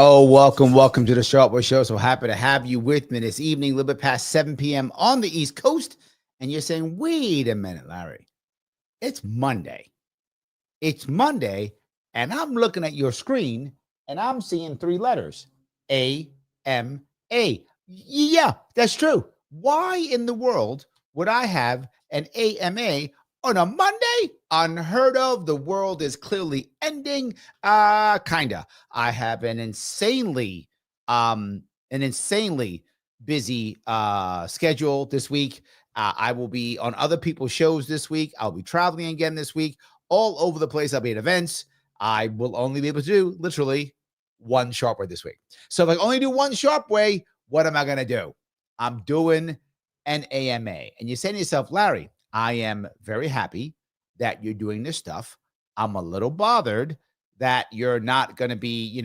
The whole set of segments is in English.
Oh, welcome to the Sharpe Show. So happy to have you with me this evening, a little bit past 7 p.m. on the East Coast. And you're saying, wait a minute, Larry, it's Monday. It's Monday, and I'm looking at your screen and I'm seeing three letters AMA. Yeah, that's true. Why in the world would I have an AMA on a Monday? Unheard of. The world is clearly ending. Kinda. I have an insanely busy schedule this week. I will be on other people's shows this week. I'll be traveling again this week, all over the place. I'll be at events. I will only be able to do literally one Sharpe Way this week. So if I only do one Sharpe Way, what am I going to do? I'm doing an AMA. And you say to yourself, Larry, I am very happy that you're doing this stuff. I'm a little bothered that you're not going to be,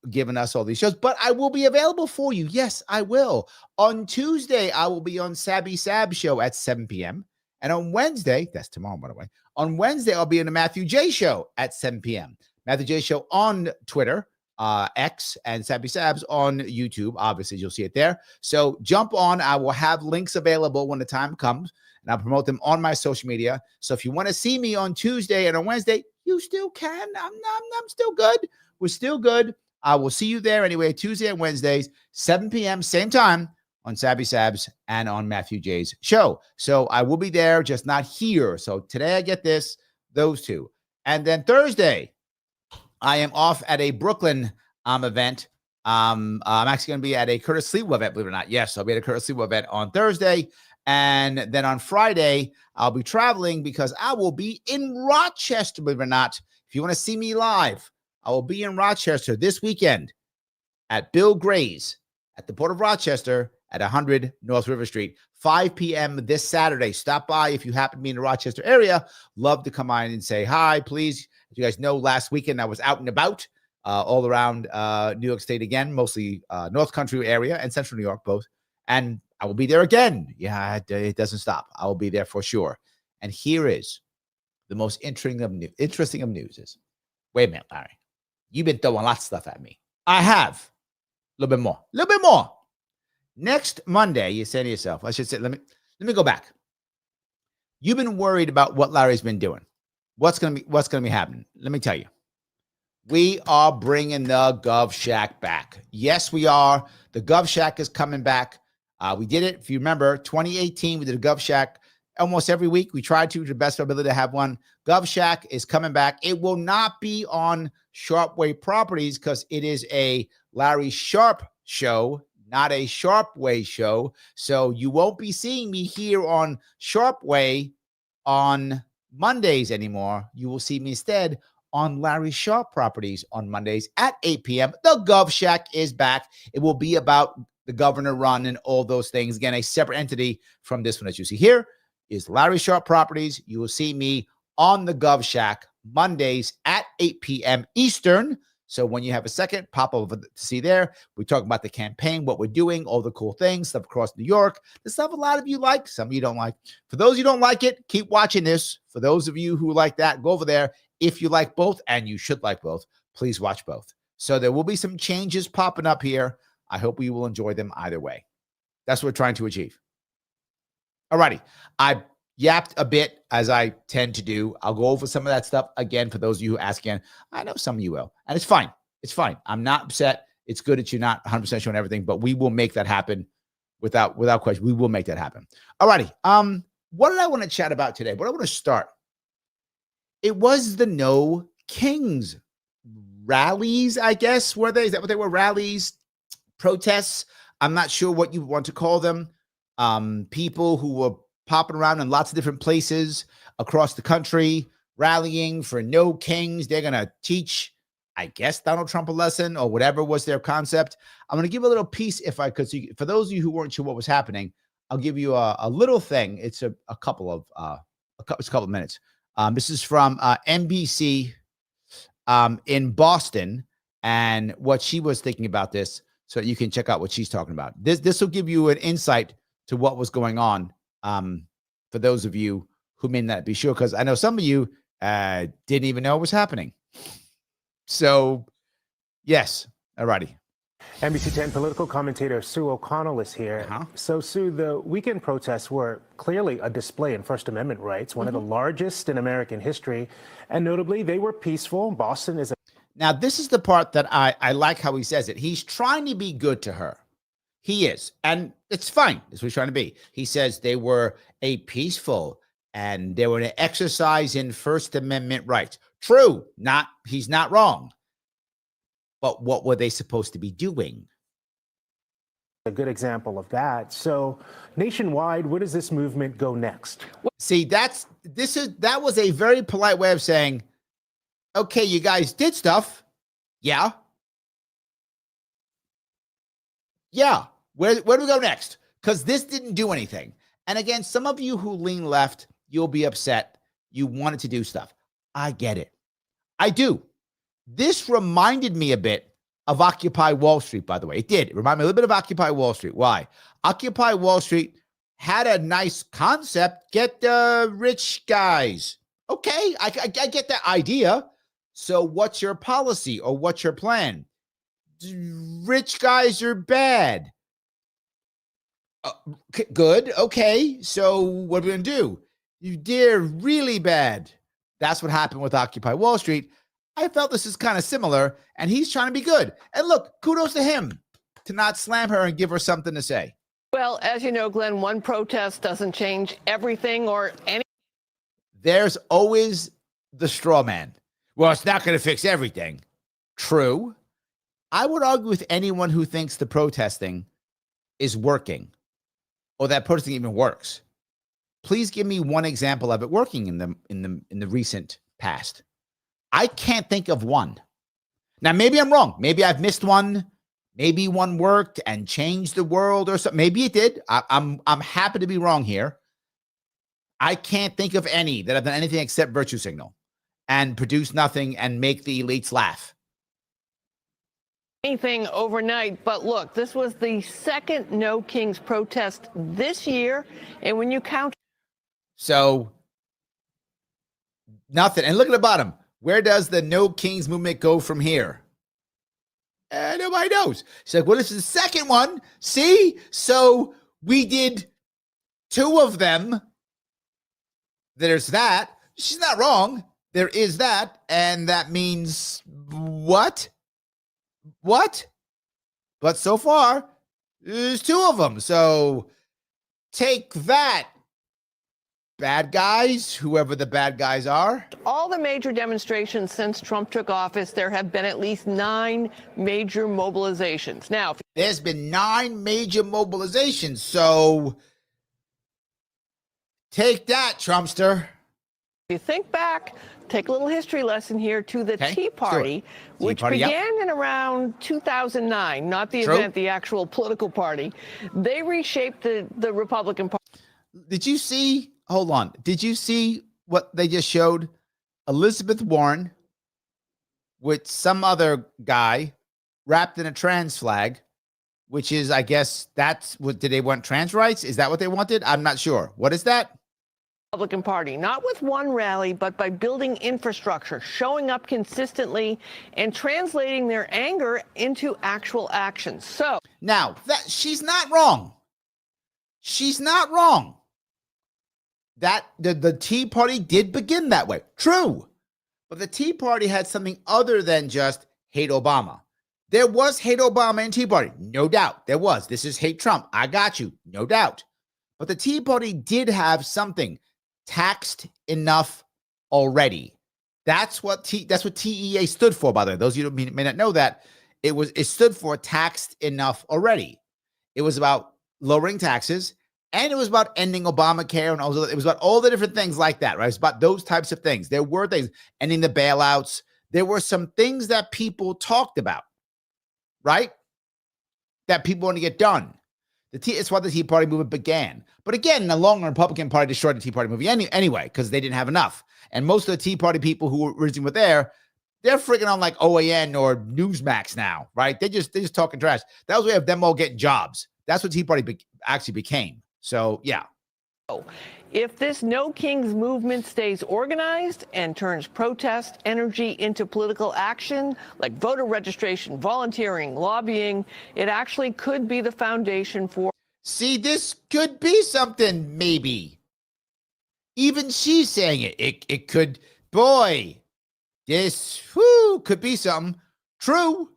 giving us all these shows, but I will be available for you. Yes, I will. On Tuesday, I will be on Sabby Sab show at 7 p.m. And on Wednesday, that's tomorrow, by the way. On Wednesday, I'll be in the Matthew J show at 7 p.m. Matthew J show on Twitter, X, and Sabby Sabs on YouTube. Obviously, you'll see it there. So jump on. I will have links available when the time comes, and I'll promote them on my social media. So if you want to see me on Tuesday and on Wednesday, you still can. I'm still good. We're still good. I will see you there anyway, Tuesday and Wednesdays, 7 p.m., same time on Sabby Sabs and on Matthew J's show. So I will be there, just not here. So today I get those two. And then Thursday, I am off at a Brooklyn event. I'm actually going to be at a Curtis Sliwa event, believe it or not. Yes, I'll be at a Curtis Sliwa event on Thursday. And then on Friday, I'll be traveling because I will be in Rochester, believe it or not. If you want to see me live, I will be in Rochester this weekend at Bill Gray's at the Port of Rochester at 100 North River Street, 5 p.m. this Saturday. Stop by if you happen to be in the Rochester area. Love to come on and say hi, please. As you guys know, last weekend I was out and about all around New York State again, mostly North Country area and Central New York, both. And I will be there again. Yeah, it doesn't stop. I will be there for sure. And here is the most interesting of news is, wait a minute, Larry. You've been throwing lots of stuff at me. I have. A little bit more. Next Monday, you say to yourself, I should say, let me go back. You've been worried about what Larry's been doing. What's gonna be happening? Let me tell you. We are bringing the Gov Shack back. Yes, we are. The Gov Shack is coming back. We did it. If you remember, 2018, we did a Gov Shack almost every week. We tried to the best of our ability to have one. Gov Shack is coming back. It will not be on Sharpe Way Properties because it is a Larry Sharpe show, not a Sharpe Way show. So you won't be seeing me here on Sharpe Way on Mondays anymore. You will see me instead on Larry Sharpe Properties on Mondays at 8 p.m. The Gov Shack is back. It will be about the governor run and all those things. Again, a separate entity from this one that you see here is Larry Sharpe Properties. You will see me on the Gov Shack Mondays at 8 p.m. Eastern. So when you have a second, pop over to see there. We talk about the campaign, what we're doing, all the cool things, stuff across New York, the stuff a lot of you like, some of you don't like. For those who don't like it, keep watching this. For those of you who like that, go over there. If you like both, and you should like both, please watch both. So there will be some changes popping up here. I hope you will enjoy them either way. That's what we're trying to achieve. All righty. I yapped a bit, as I tend to do. I'll go over some of that stuff again for those of you who ask again. I know some of you will, and it's fine. It's fine. I'm not upset. It's good that you're not 100% showing everything, but we will make that happen without question. We will make that happen. All righty. What did I want to chat about today? What I want to start? It was the No Kings rallies, I guess. Were they? Is that what they were? Rallies, protests? I'm not sure what you want to call them. People who were popping around in lots of different places across the country, rallying for No Kings. They're going to teach, I guess, Donald Trump a lesson or whatever was their concept. I'm going to give a little piece if I could. So for those of you who weren't sure what was happening, I'll give you a little thing. It's a couple of minutes. This is from NBC in Boston, and what she was thinking about this, so you can check out what she's talking about. This will give you an insight to what was going on for those of you who may not be sure, because I know some of you didn't even know it was happening. So, yes, All righty. NBC 10 political commentator Sue O'Connell is here. So, Sue, the weekend protests were clearly a display in First Amendment rights, one of the largest in American history. And notably, they were peaceful. Boston is a... Now, this is the part that I like how he says it. He's trying to be good to her. He is. And it's fine. That's what he's trying to be. He says they were a peaceful and they were an exercise in First Amendment rights. True. He's not wrong. But what were they supposed to be doing? A good example of that. So nationwide, where does this movement go next? See, that was a very polite way of saying, okay, you guys did stuff. Yeah. Yeah. Where do we go next? Because this didn't do anything. And again, some of you who lean left, you'll be upset. You wanted to do stuff. I get it. I do. This reminded me a bit of Occupy Wall Street, by the way. It did. It reminded me a little bit of Occupy Wall Street. Why? Occupy Wall Street had a nice concept. Get the rich guys. Okay, I get that idea. So what's your policy or what's your plan? Rich guys are bad. Good. Okay, so what are we going to do? They're really bad. That's what happened with Occupy Wall Street. I felt this is kind of similar, and he's trying to be good. And look, kudos to him to not slam her and give her something to say. Well, as you know, Glenn, one protest doesn't change everything or any. There's always the straw man. Well, it's not going to fix everything. True. I would argue with anyone who thinks the protesting is working or that protesting even works. Please give me one example of it working in the recent past. I can't think of one. Now, maybe I'm wrong. Maybe I've missed one. Maybe one worked and changed the world or something. Maybe it did. I'm happy to be wrong here. I can't think of any that have done anything except virtue signal and produce nothing and make the elites laugh. Anything overnight. But look, this was the second No Kings protest this year. And when you count. So, nothing. And look at the bottom. Where does the No Kings movement go from here? Nobody knows. She's like, well, this is the second one. See? So we did two of them. There's that. She's not wrong. There is that. And that means what? What? But so far, there's two of them. So take that. Bad guys, whoever the bad guys are. All the major demonstrations since Trump took office, there have been at least 9 major mobilizations. Now, there's been 9 major mobilizations. So take that, Trumpster. If you think back, take a little history lesson here to the Tea Party, which began in around 2009, not the event, the actual political party. They reshaped the Republican Party. Did you see? Hold on. Did you see what they just showed? Elizabeth Warren with some other guy wrapped in a trans flag, which is, I guess, that's what, did they want trans rights? Is that what they wanted? I'm not sure. What is that? Republican Party, not with one rally, but by building infrastructure, showing up consistently, and translating their anger into actual action. So now that she's not wrong. She's not wrong. That the Tea Party did begin that way. True. But the Tea Party had something other than just hate Obama. There was hate Obama in Tea Party. No doubt. There was. This is hate Trump. I got you. No doubt. But the Tea Party did have something taxed enough already. That's what TEA stood for, by the way. Those of you who may not know that. It stood for taxed enough already. It was about lowering taxes. And it was about ending Obamacare, and also it was about all the different things like that, right? It's about those types of things. There were things, ending the bailouts. There were some things that people talked about, right? That people want to get done. It's why the Tea Party movement began. But again, in the long run, Republican Party destroyed the Tea Party movement anyway, because they didn't have enough. And most of the Tea Party people who originally were there, they're freaking on like OAN or Newsmax now, right? They're just talking trash. That was the way of them all getting jobs. That's what Tea Party actually became. So, yeah. If this No Kings movement stays organized and turns protest energy into political action, like voter registration, volunteering, lobbying, it actually could be the foundation for. See, this could be something, maybe. Even she's saying it. It could, boy, this could be something. True.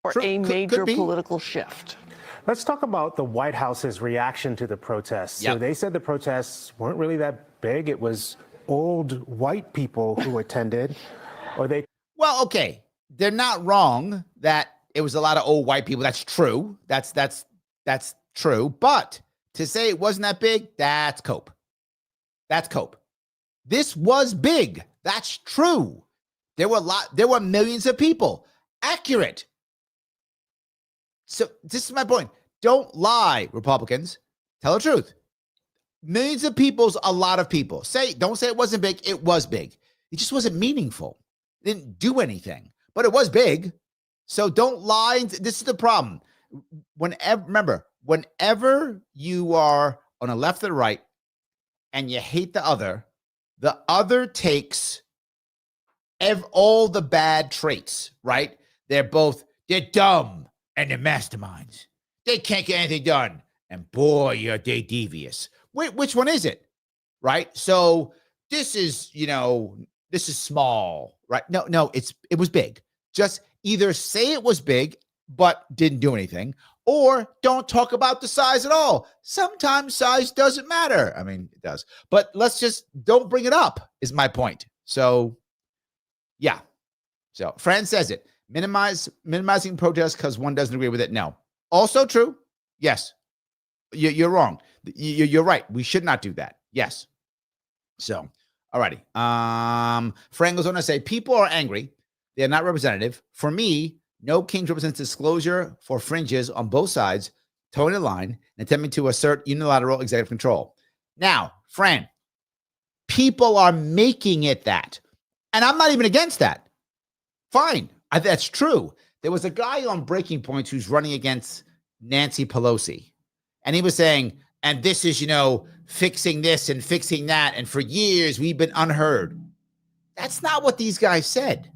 Or a major political shift. Let's talk about the White House's reaction to the protests. So they said the protests weren't really that big. It was old white people who attended, or they. Well, okay, they're not wrong that it was a lot of old white people. That's true. That's true. But to say it wasn't that big, that's cope. That's cope. This was big. That's true. There were millions of people. Accurate. So this is my point. Don't lie, Republicans. Tell the truth. Millions of people's a lot of people. Don't say it wasn't big. It was big. It just wasn't meaningful. It didn't do anything, but it was big. So don't lie. This is the problem. Whenever you are on a left or right and you hate the other takes all the bad traits, right? They're dumb and they're masterminds. They can't get anything done. And boy, are they devious. Which one is it? Right? So this is small, right? No, it was big. Just either say it was big, but didn't do anything, or don't talk about the size at all. Sometimes size doesn't matter. I mean, it does, but let's just don't bring it up is my point. So yeah. So Fran says it. Minimizing protests because one doesn't agree with it. No. Also true. Yes. You're wrong. You're right. We should not do that. Yes. So, all righty. Fran goes on to say, people are angry. They are not representative. For me, No Kings represents disclosure for fringes on both sides, towing the line, and attempting to assert unilateral executive control. Now, Fran, people are making it that. And I'm not even against that. Fine. That's true. There was a guy on Breaking Points who's running against Nancy Pelosi. And he was saying, and this is, fixing this and fixing that. And for years, we've been unheard. That's not what these guys said.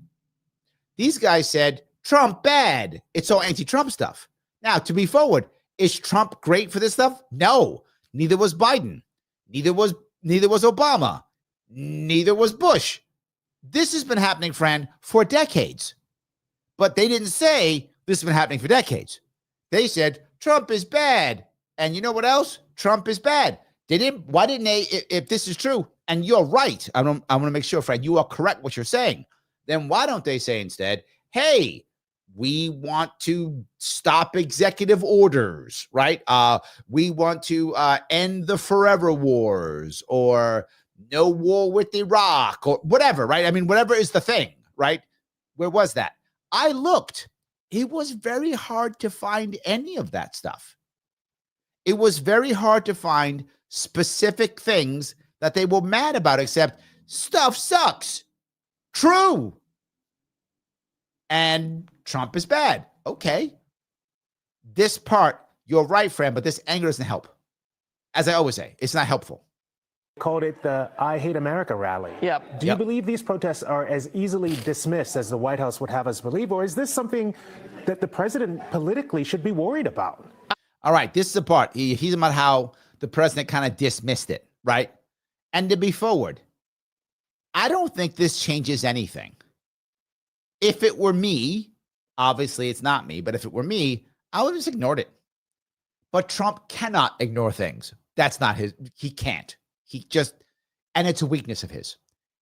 These guys said, Trump bad. It's all anti-Trump stuff. Now, to be forward, is Trump great for this stuff? No. Neither was Biden. Neither was Obama. Neither was Bush. This has been happening, Fran, for decades. But they didn't say this has been happening for decades. They said Trump is bad. And you know what else? Trump is bad. Why didn't they, if this is true, and you're right, I want to make sure, Fran, you are correct what you're saying. Then why don't they say instead, hey, we want to stop executive orders, right? We want to end the forever wars, or no war with Iraq, or whatever, right? I mean, whatever is the thing, right? Where was that? I looked. It was very hard to find any of that stuff. It was very hard to find specific things that they were mad about, except stuff sucks. True. And Trump is bad. Okay. This part, you're right, Fran, but this anger doesn't help. As I always say, it's not helpful. Called it the I Hate America rally. Yep. Do you believe these protests are as easily dismissed as the White House would have us believe, or is this something that the president politically should be worried about? All right, this is the part. He's about how the president kind of dismissed it, right? And to be forward, I don't think this changes anything. If it were me, obviously it's not me, but if it were me, I would have just ignored it. But Trump cannot ignore things. That's not he can't. And it's a weakness of his.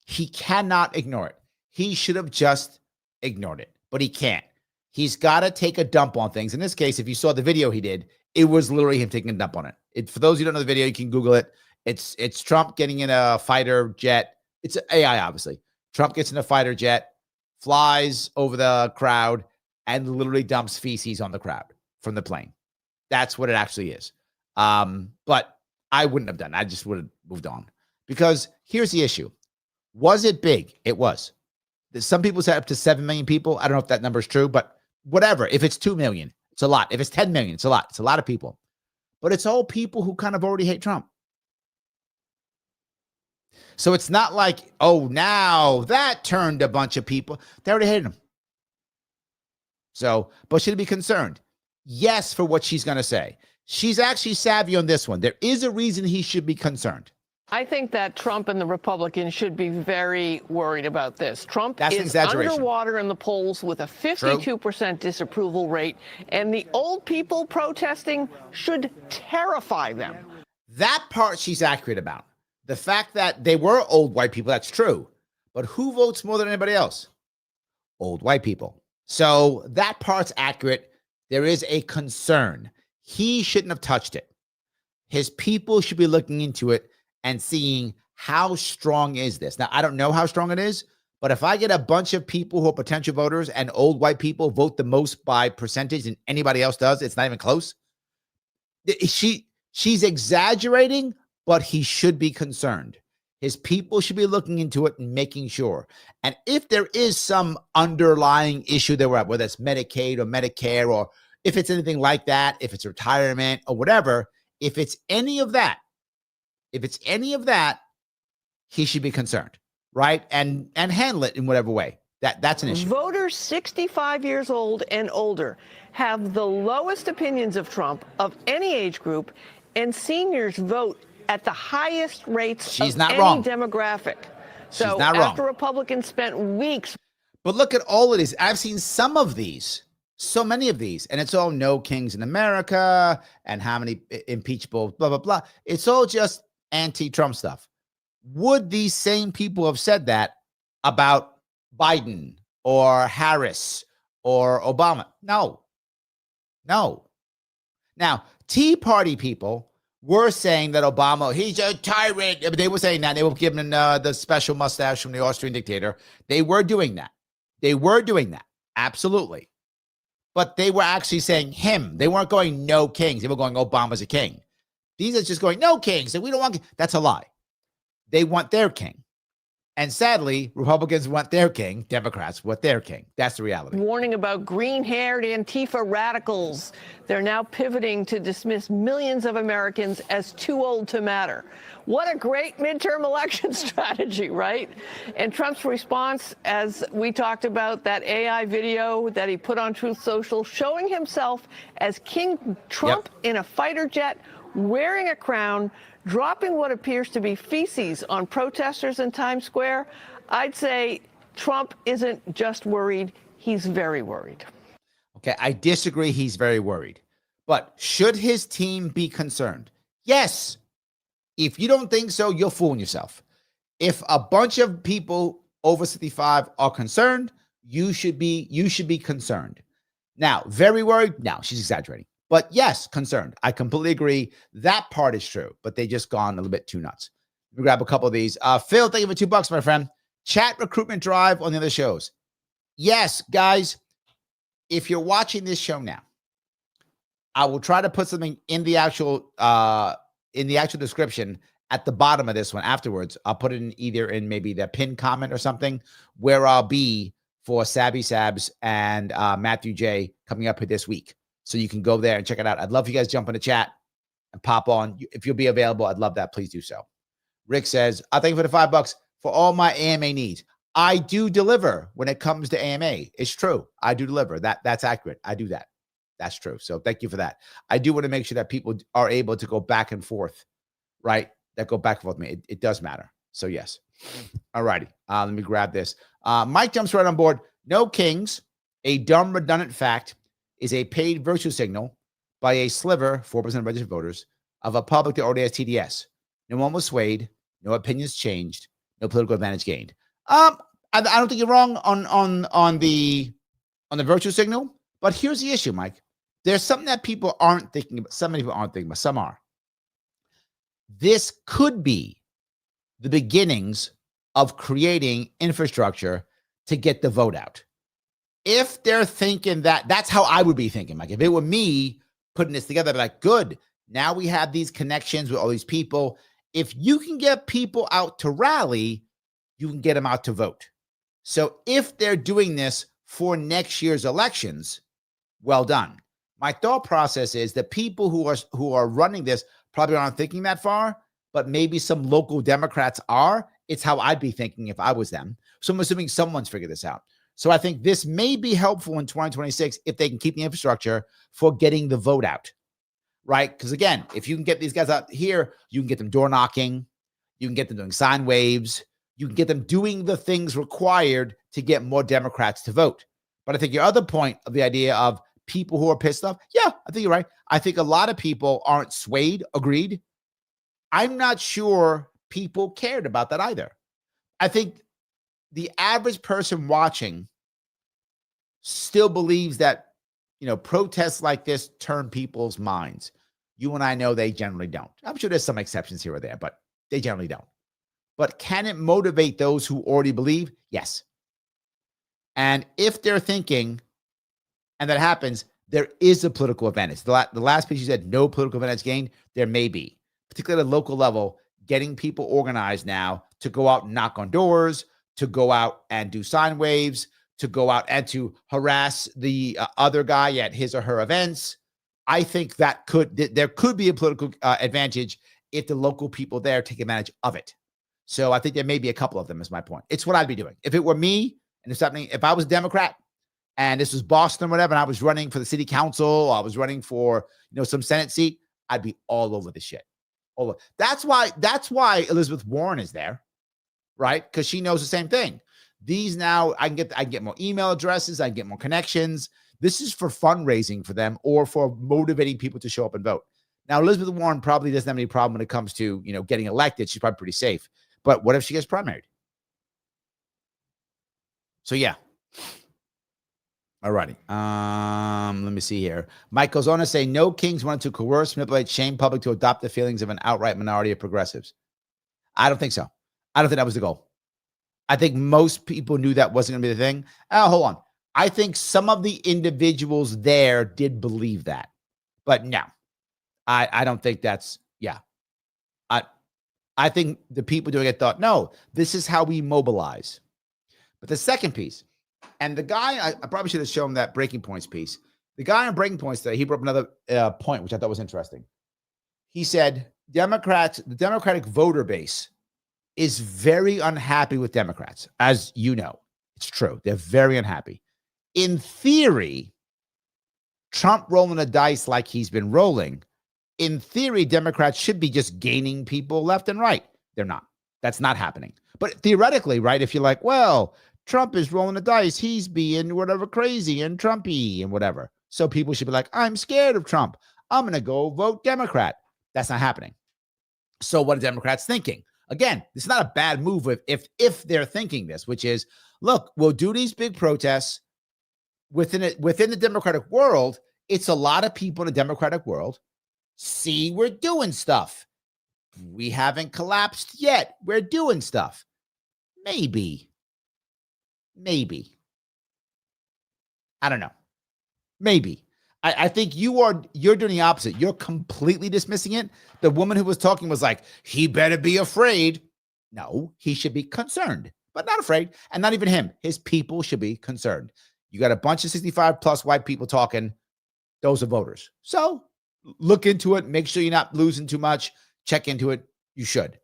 He cannot ignore it. He should have just ignored it, but he can't. He's got to take a dump on things. In this case, if you saw the video he did, it was literally him taking a dump on it. For those who don't know the video, you can Google it. It's Trump getting in a fighter jet. It's AI, obviously. Trump gets in a fighter jet, flies over the crowd, and literally dumps feces on the crowd from the plane. That's what it actually is. But I wouldn't have done it. I just would have moved on. Because here's the issue. Was it big? It was. Some people said up to 7 million people. I don't know if that number is true, but whatever. If it's 2 million, it's a lot. If it's 10 million, it's a lot. It's a lot of people. But it's all people who kind of already hate Trump. So it's not like, oh, now that turned a bunch of people. They already hated him. So, but should be concerned? Yes, for what she's going to say. She's actually savvy on this one. There is a reason he should be concerned. I think that Trump and the Republicans should be very worried about this. Trump is underwater in the polls with a 52% disapproval rate, and the old people protesting should terrify them. That part she's accurate about. The fact that they were old white people, that's true. But who votes more than anybody else? Old white people. So that part's accurate. There is a concern. He shouldn't have touched it. His people should be looking into it and seeing how strong is this. Now, I don't know how strong it is, but if I get a bunch of people who are potential voters and old white people vote the most by percentage than anybody else does, it's not even close. She's exaggerating, but he should be concerned. His people should be looking into it and making sure. And if there is some underlying issue that we're at, whether it's Medicaid or Medicare, or if it's anything like that, if it's retirement or whatever, if it's any of that, he should be concerned, right? And handle it in whatever way. That's an issue. Voters 65 years old and older have the lowest opinions of Trump of any age group, and seniors vote at the highest rates of any demographic. So after Republicans spent weeks. But look at all of these. I've seen some of these, so many of these, and it's all no kings in America and how many impeachable, blah, blah, blah. It's all just anti-Trump stuff. Would these same people have said that about Biden or Harris or Obama? No. Now, Tea Party people were saying that Obama, he's a tyrant. They were saying that. They were giving him the special mustache from the Austrian dictator. They were doing that. Absolutely. But they were actually saying him. They weren't going no kings. They were going Obama's a king. These are just going no kings. And we don't want. That's a lie. They want their king. And sadly, Republicans want their king. Democrats want their king. That's the reality. Warning about green-haired Antifa radicals. They're now pivoting to dismiss millions of Americans as too old to matter. What a great midterm election strategy, right? And Trump's response, as we talked about, that AI video that he put on Truth Social, showing himself as King Trump in a fighter jet, wearing a crown, dropping what appears to be feces on protesters in Times Square. I'd say Trump isn't just worried, he's very worried. Okay, I disagree. He's very worried. But should his team be concerned? Yes. If you don't think so, you're fooling yourself. If a bunch of people over 65 are concerned, you should be concerned. Now, very worried? No, she's exaggerating. But yes, concerned. I completely agree. That part is true, but they just gone a little bit too nuts. Let me grab a couple of these. Phil, thank you for $2, my friend. Chat recruitment drive on the other shows. Yes, guys, if you're watching this show now, I will try to put something in the actual description at the bottom of this one afterwards. I'll put it in either in maybe the pinned comment or something where I'll be for Savvy Sabs and Matthew J coming up here this week. So you can go there and check it out. I'd love you guys jump in the chat and pop on. If you'll be available, I'd love that. Please do so. Rick says, I thank you for the $5 for all my AMA needs. I do deliver when it comes to AMA. It's true. I do deliver. That's accurate. I do that. That's true. So thank you for that. I do want to make sure that people are able to go back and forth, right? That go back and forth with me. It does matter. So yes. All righty. Let me grab this. Mike jumps right on board. No kings, a dumb, redundant fact, is a paid virtue signal by a sliver, 4% of registered voters, of a public that already has TDS. No one was swayed. No opinions changed. No political advantage gained. I don't think you're wrong on the virtue signal, but here's the issue, Mike. There's something that people aren't thinking about. Some people aren't thinking about. Some are. This could be the beginnings of creating infrastructure to get the vote out. If they're thinking that's how I would be thinking. Like if it were me putting this together, I'd be like, good. Now we have these connections with all these people. If you can get people out to rally, you can get them out to vote. So if they're doing this for next year's elections, well done. My thought process is that people who are running this probably aren't thinking that far, but maybe some local Democrats are. It's how I'd be thinking if I was them. So I'm assuming someone's figured this out. So I think this may be helpful in 2026 if they can keep the infrastructure for getting the vote out, right? Because again, if you can get these guys out here, you can get them door knocking, you can get them doing sign waves, you can get them doing the things required to get more Democrats to vote. But I think your other point of the idea of people who are pissed off, yeah, I think you're right. I think a lot of people aren't swayed, agreed. I'm not sure people cared about that either. I think the average person watching still believes that, protests like this turn people's minds. You and I know they generally don't. I'm sure there's some exceptions here or there, but they generally don't. But can it motivate those who already believe? Yes. And if they're thinking, and that happens, there is a political advantage. The last piece you said, no political advantage gained, there may be, particularly at a local level, getting people organized now to go out and knock on doors, to go out and do sign waves, to go out and to harass the other guy at his or her events. I think that there could be a political advantage if the local people there take advantage of it. So I think there may be a couple of them is my point. It's what I'd be doing. If it were me and if I was a Democrat and this was Boston or whatever, and I was running for the city council, or I was running for, some Senate seat, I'd be all over the shit. That's why Elizabeth Warren is there, right? Because she knows the same thing. These now, I can get more email addresses, I can get more connections. This is for fundraising for them or for motivating people to show up and vote. Now, Elizabeth Warren probably doesn't have any problem when it comes to, getting elected. She's probably pretty safe. But what if she gets primaried? So, yeah. All righty. Let me see here. Mike goes on to say, no kings wanted to coerce, manipulate, shame public to adopt the feelings of an outright minority of progressives. I don't think so. I don't think that was the goal. I think most people knew that wasn't going to be the thing. Hold on. I think some of the individuals there did believe that. But no, I don't think that's, yeah. I think the people doing it thought, no, this is how we mobilize. But the second piece, and the guy, I probably should have shown that Breaking Points piece. The guy on Breaking Points today, he brought up another point, which I thought was interesting. He said, the Democratic voter base is very unhappy with Democrats. As you know, it's true. They're very unhappy. In theory, Trump rolling the dice like he's been rolling, in theory, Democrats should be just gaining people left and right. They're not. That's not happening. But theoretically, right, if you're like, well, Trump is rolling the dice, he's being whatever crazy and Trumpy and whatever. So people should be like, I'm scared of Trump. I'm going to go vote Democrat. That's not happening. So what are Democrats thinking? Again, it's not a bad move if they're thinking this, which is, look, we'll do these big protests within the Democratic world. It's a lot of people in the Democratic world. See, we're doing stuff. We haven't collapsed yet. We're doing stuff. Maybe. I don't know. Maybe. I think you're doing the opposite. You're completely dismissing it. The woman who was talking was like, he better be afraid. No, he should be concerned, but not afraid. And not even him. His people should be concerned. You got a bunch of 65 plus white people talking. Those are voters. So look into it. Make sure you're not losing too much. Check into it. You should.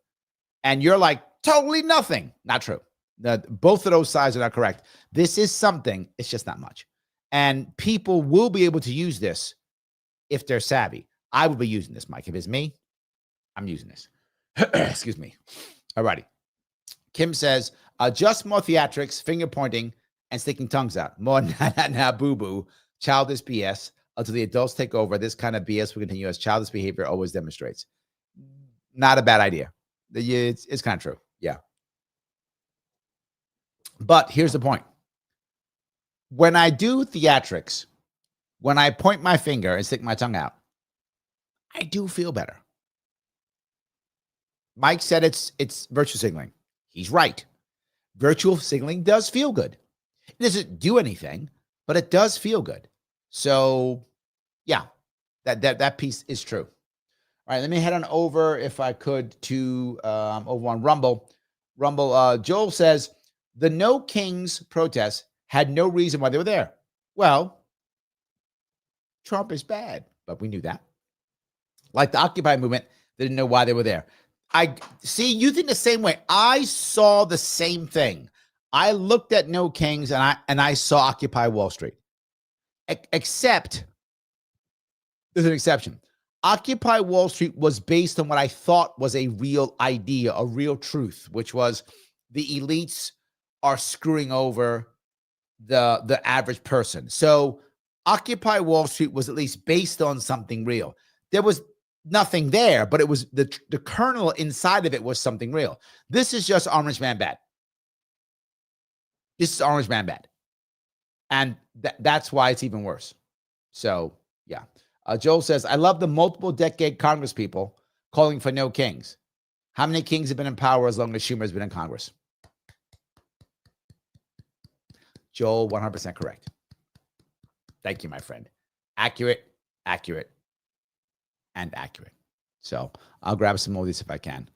And you're like, totally nothing. Not true. Both of those sides are not correct. This is something. It's just not much. And people will be able to use this if they're savvy. I will be using this, Mike. If it's me, I'm using this. Excuse me. All righty. Kim says, just more theatrics, finger pointing, and sticking tongues out. More na boo-boo, childish BS. Until the adults take over, this kind of BS will continue as childish behavior always demonstrates. Not a bad idea. It's kind of true. Yeah. But here's the point. When I do theatrics, when I point my finger and stick my tongue out, I do feel better. Mike said it's virtue signaling. He's right. Virtual signaling does feel good. It doesn't do anything, but it does feel good. So, yeah, that piece is true. All right, let me head on over, if I could, to over on Rumble. Joel says, the No Kings protests had no reason why they were there. Well, Trump is bad, but we knew that. Like the Occupy movement, they didn't know why they were there. I see you think the same way. I saw the same thing. I looked at No Kings and I saw Occupy Wall Street. Except there's an exception. Occupy Wall Street was based on what I thought was a real idea, a real truth, which was the elites are screwing over the average person. So Occupy Wall Street was at least based on something real. There was nothing there, but it was the kernel inside of it was something real. This is just Orange Man Bad. This is Orange Man Bad. And that's why it's even worse. So, yeah. Joel says, I love the multiple decade Congress people calling for no kings. How many kings have been in power as long as Schumer has been in Congress? Joel, 100% correct. Thank you, my friend. Accurate, accurate, and accurate. So I'll grab some more of these if I can.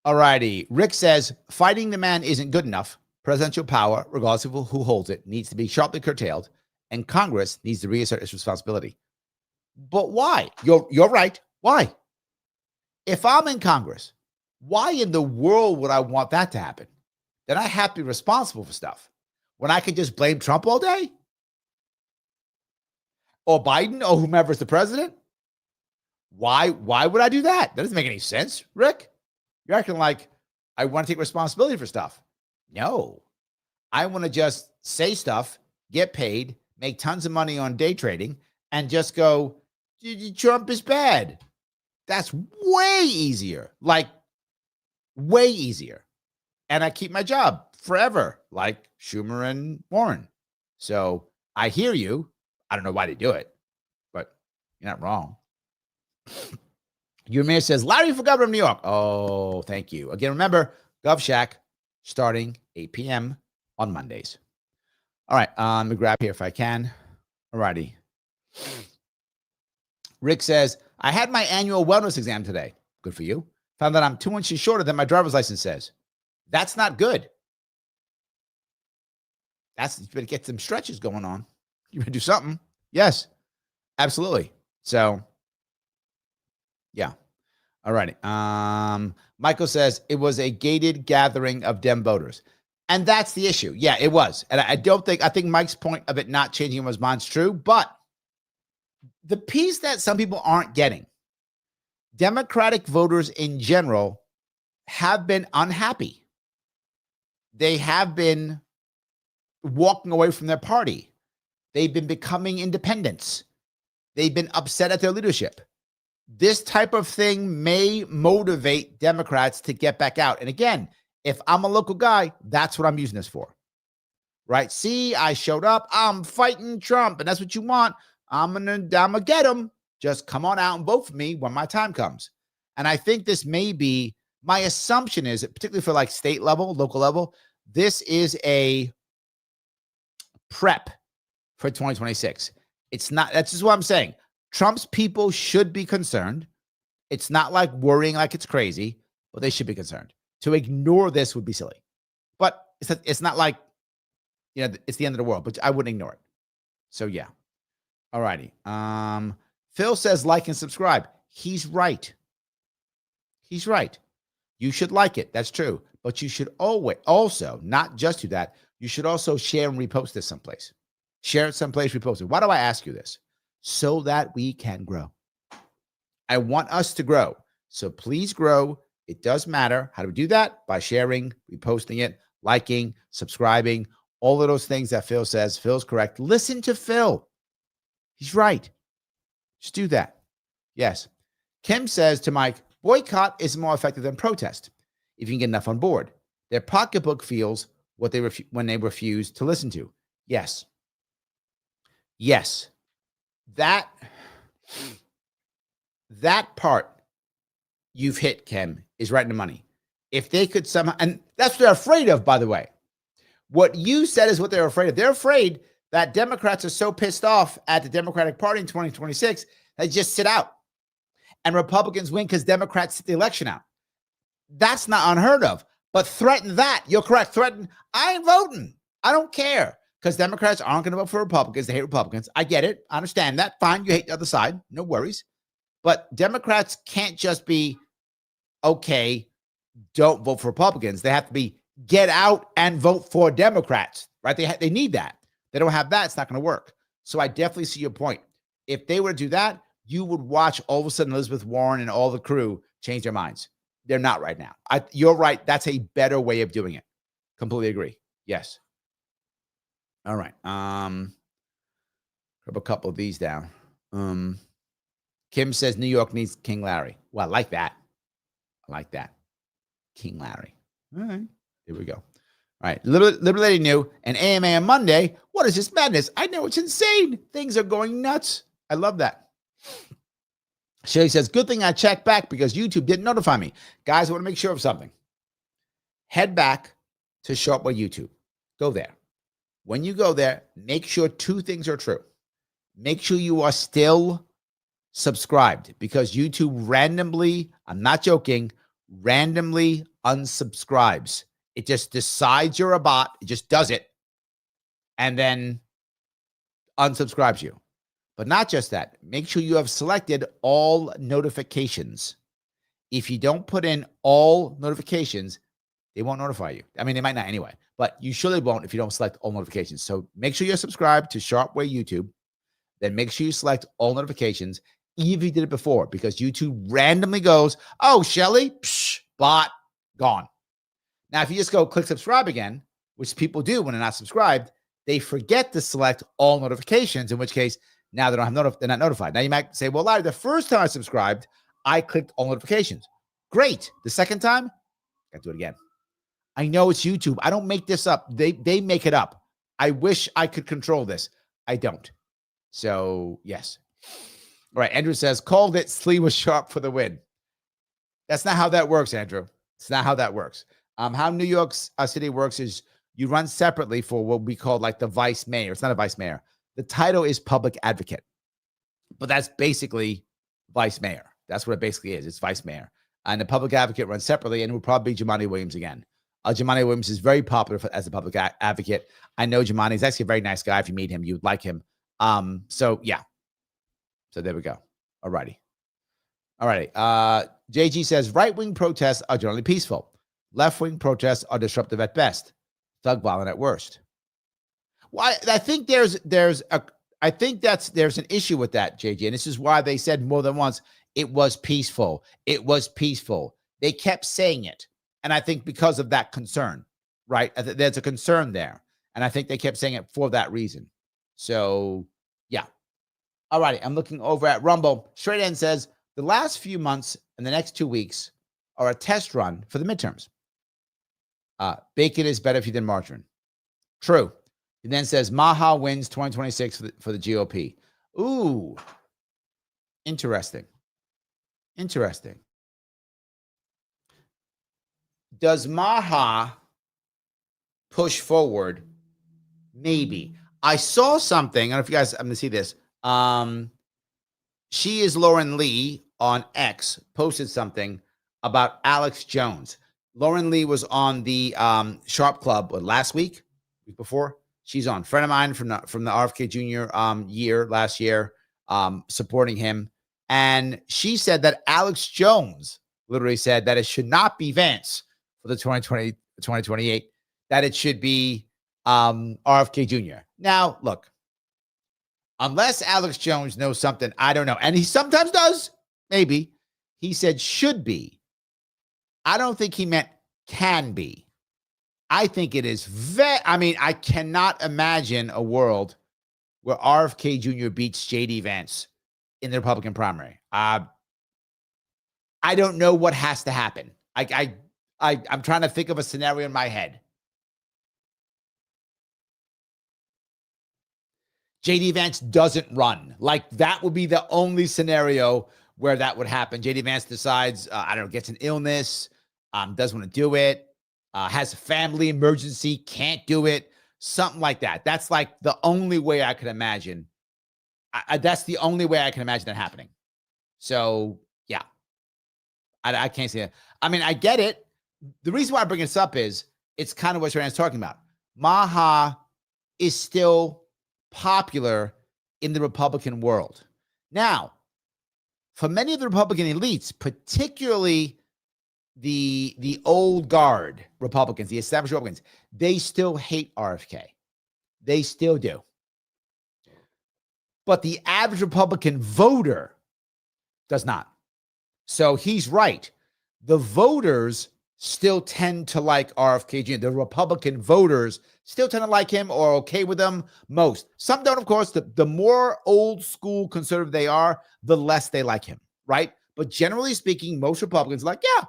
All righty. Rick says, fighting the man isn't good enough. Presidential power, regardless of who holds it, needs to be sharply curtailed, and Congress needs to reassert its responsibility. But why? You're right. Why? If I'm in Congress, why in the world would I want that to happen? Then I have to be responsible for stuff. When I could just blame Trump all day? Or Biden or whomever's the president? Why would I do that? That doesn't make any sense, Rick. You're acting like I want to take responsibility for stuff. No. I want to just say stuff, get paid, make tons of money on day trading, and just go, Trump is bad. That's way easier. Like, way easier. And I keep my job forever, like Schumer and Warren. So I hear you. I don't know why they do it, but you're not wrong. Your mayor says, Larry for governor of New York. Oh, thank you. Again, remember, GovShack starting 8 p.m. on Mondays. All right. Let me grab here if I can. All righty. Rick says, I had my annual wellness exam today. Good for you. Found that I'm 2 inches shorter than my driver's license says. That's not good. You better get some stretches going on. You better do something. Yes, absolutely. So, yeah. All righty. Michael says it was a gated gathering of Dem voters. And that's the issue. Yeah, it was. And I think Mike's point of it not changing his mind's true, but the piece that some people aren't getting, Democratic voters in general have been unhappy. They have been walking away from their party. They've been becoming independents. They've been upset at their leadership. This type of thing may motivate Democrats to get back out. And again, if I'm a local guy, that's what I'm using this for. Right? See, I showed up. I'm fighting Trump, and that's what you want. I'm gonna get him. Just come on out and vote for me when my time comes. And I think this may be, my assumption is, particularly for like state level, local level, this is a prep for 2026. It's not, that's just what I'm saying. Trump's people should be concerned. It's not like worrying like it's crazy, but they should be concerned. To ignore this would be silly. But it's not like, it's the end of the world, but I wouldn't ignore it. So yeah. All righty. Phil says like and subscribe. He's right. He's right. You should like it. That's true. But you should always also, not just do that, you should also share and repost this someplace. Share it someplace, repost it. Why do I ask you this? So that we can grow. I want us to grow. So please grow. It does matter. How do we do that? By sharing, reposting it, liking, subscribing, all of those things that Phil says. Phil's correct. Listen to Phil. He's right. Just do that. Yes. Kim says to Mike, boycott is more effective than protest if you can get enough on board. Their pocketbook feels what they when they refuse to listen to. Yes. Yes. That part you've hit, Kim, is right in the money. If they could somehow, and that's what they're afraid of, by the way. What you said is what they're afraid of. They're afraid that Democrats are so pissed off at the Democratic Party in 2026, they just sit out. And Republicans win because Democrats sit the election out. That's not unheard of. But threaten that. You're correct. Threaten, I ain't voting. I don't care. Because Democrats aren't going to vote for Republicans. They hate Republicans. I get it. I understand that. Fine. You hate the other side. No worries. But Democrats can't just be okay, don't vote for Republicans. They have to be get out and vote for Democrats, right? They need that. They don't have that. It's not going to work. So I definitely see your point. If they were to do that, you would watch all of a sudden Elizabeth Warren and all the crew change their minds. They're not right now. You're right. That's a better way of doing it. Completely agree. Yes. All right. Grab a couple of these down. Kim says New York needs King Larry. Well, I like that. King Larry. All right. Here we go. All right. Liberty New and AMA on Monday. What is this madness? I know, it's insane. Things are going nuts. I love that. Shelly says, good thing I checked back because YouTube didn't notify me. Guys, I want to make sure of something. Head back to Sharpe YouTube. Go there. When you go there, make sure two things are true. Make sure you are still subscribed because YouTube randomly, I'm not joking, randomly unsubscribes. It just decides you're a bot. It just does it and then unsubscribes you. But not just that. Make sure you have selected all notifications. If you don't put in all notifications, they won't notify you. I mean, they might not anyway, but you surely won't if you don't select all notifications. So make sure you're subscribed to Sharpe YouTube. Then make sure you select all notifications, even if you did it before, because YouTube randomly goes, oh, Shelly, bot, gone. Now, if you just go click subscribe again, which people do when they're not subscribed, they forget to select all notifications, in which case now they're not notified. Now you might say, well, Larry, the first time I subscribed, I clicked all notifications. Great. The second time, got to do it again. I know it's YouTube. I don't make this up. They make it up. I wish I could control this. I don't. So, yes. All right. Andrew says, called it. Slee was Sharpe for the win. That's not how that works, Andrew. It's not how that works. How New York City works is you run separately for what we call like the vice mayor. It's not a vice mayor. The title is public advocate, but that's basically vice mayor. That's what it basically is. It's vice mayor. And the public advocate runs separately, and it will probably be Jumaane Williams again. Jumaane Williams is very popular as a public advocate. I know Jumaane is actually a very nice guy. If you meet him, you would like him. So yeah. So there we go. All righty. JG says right-wing protests are generally peaceful. Left-wing protests are disruptive at best. Thug violent at worst. Well, I think there's an issue with that, JG, and this is why they said more than once it was peaceful. It was peaceful. They kept saying it, and I think because of that concern, right? There's a concern there, and I think they kept saying it for that reason. So, yeah. All righty, I'm looking over at Rumble. Straight End says the last few months and the next 2 weeks are a test run for the midterms. Bacon is better if you did margarine. True. He then says Maha wins 2026 for the GOP. Ooh, interesting. Does Maha push forward? Maybe. I saw something. I don't know if you guys, I'm going to see this. She is Lauren Lee on X posted something about Alex Jones. Lauren Lee was on the Sharpe Club last week before. She's on. Friend of mine from the RFK Jr. Last year, supporting him. And she said that Alex Jones literally said that it should not be Vance for the 2028, that it should be RFK Jr. Now, look, unless Alex Jones knows something, I don't know. And he sometimes does, maybe. He said should be. I don't think he meant can be. I think it is I cannot imagine a world where RFK Jr. beats J.D. Vance in the Republican primary. I don't know what has to happen. I'm trying to think of a scenario in my head. J.D. Vance doesn't run. Like, that would be the only scenario where that would happen. J.D. Vance decides, gets an illness, doesn't want to do it, has a family emergency, can't do it, something like that. That's like the only way I can imagine. That's the only way I can imagine that happening. So, yeah. I can't say that. I mean, I get it. The reason why I bring this up is it's kind of what Rand's talking about. Maha is still popular in the Republican world. Now, for many of the Republican elites, particularly the old guard Republicans, the established Republicans, they still hate RFK. They still do. But the average Republican voter does not. So he's right. The voters still tend to like RFK Jr. The Republican voters still tend to like him or okay with him most. Some don't, of course. The more old school conservative they are, the less they like him, right? But generally speaking, most Republicans are like, yeah,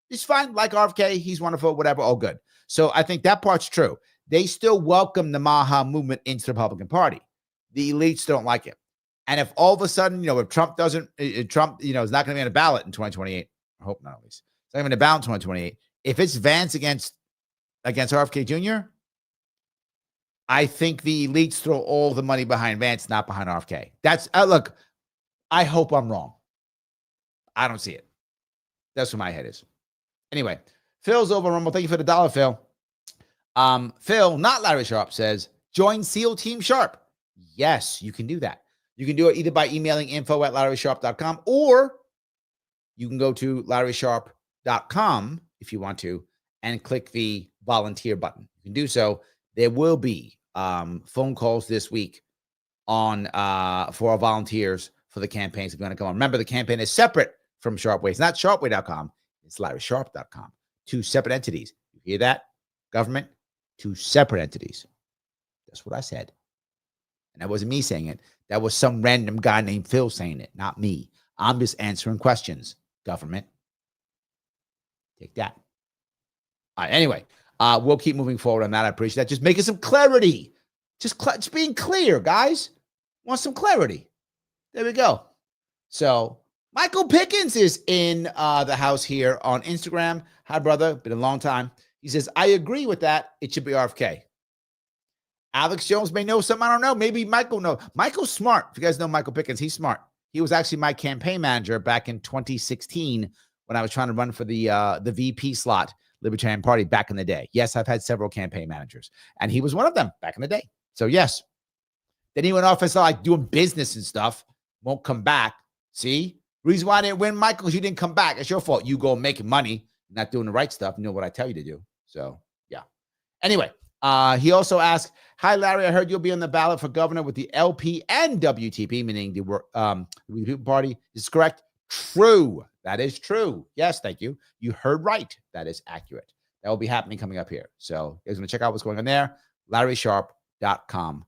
he's fine, like RFK, he's wonderful, whatever, all good. So I think that part's true. They still welcome the Maha movement into the Republican Party. The elites don't like it. And if all of a sudden, if Trump doesn't, is not going to be on a ballot in 2028, I hope not at least. It's not going to be on a ballot in 2028. If it's Vance against RFK Jr., I think the elites throw all the money behind Vance, not behind RFK. That's, look, I hope I'm wrong. I don't see it. That's where my head is. Anyway, Phil's over Rumble. Thank you for the $1, Phil. Phil, not Larry Sharpe, says, join SEAL Team Sharpe. Yes, you can do that. You can do it either by emailing info@larrysharpe.com, or you can go to larrysharpe.com if you want to and click the volunteer button. You can do so. There will be phone calls this week on for our volunteers for the campaigns if you want to come on. Remember, the campaign is separate from Sharpeway. It's not sharpeway.com. It's larrysharpe.com. Two separate entities. You hear that? Government, two separate entities. That's what I said. And that wasn't me saying it. That was some random guy named Phil saying it, not me. I'm just answering questions, government. Take that. All right, anyway, we'll keep moving forward on that. I appreciate that. Just making some clarity. Just being clear, guys. Want some clarity. There we go. So Michael Pickens is in the house here on Instagram. Hi, brother. Been a long time. He says, I agree with that. It should be RFK. Alex Jones may know something I don't know. Maybe Michael knows. Michael's smart. If you guys know Michael Pickens, he's smart. He was actually my campaign manager back in 2016 when I was trying to run for the VP slot, Libertarian Party, back in the day. Yes, I've had several campaign managers, and he was one of them back in the day. So yes. Then he went off and started like doing business and stuff. Won't come back. See? Reason why I didn't win, Michael, is you didn't come back. It's your fault. You go making money, not doing the right stuff. You know what I tell you to do. So yeah. Anyway, he also asked, hi, Larry, I heard you'll be on the ballot for governor with the LP and WTP, meaning the People Party. Is this correct? True. That is true. Yes, thank you. You heard right. That is accurate. That will be happening coming up here. So you guys want to check out what's going on there? LarrySharpe.com.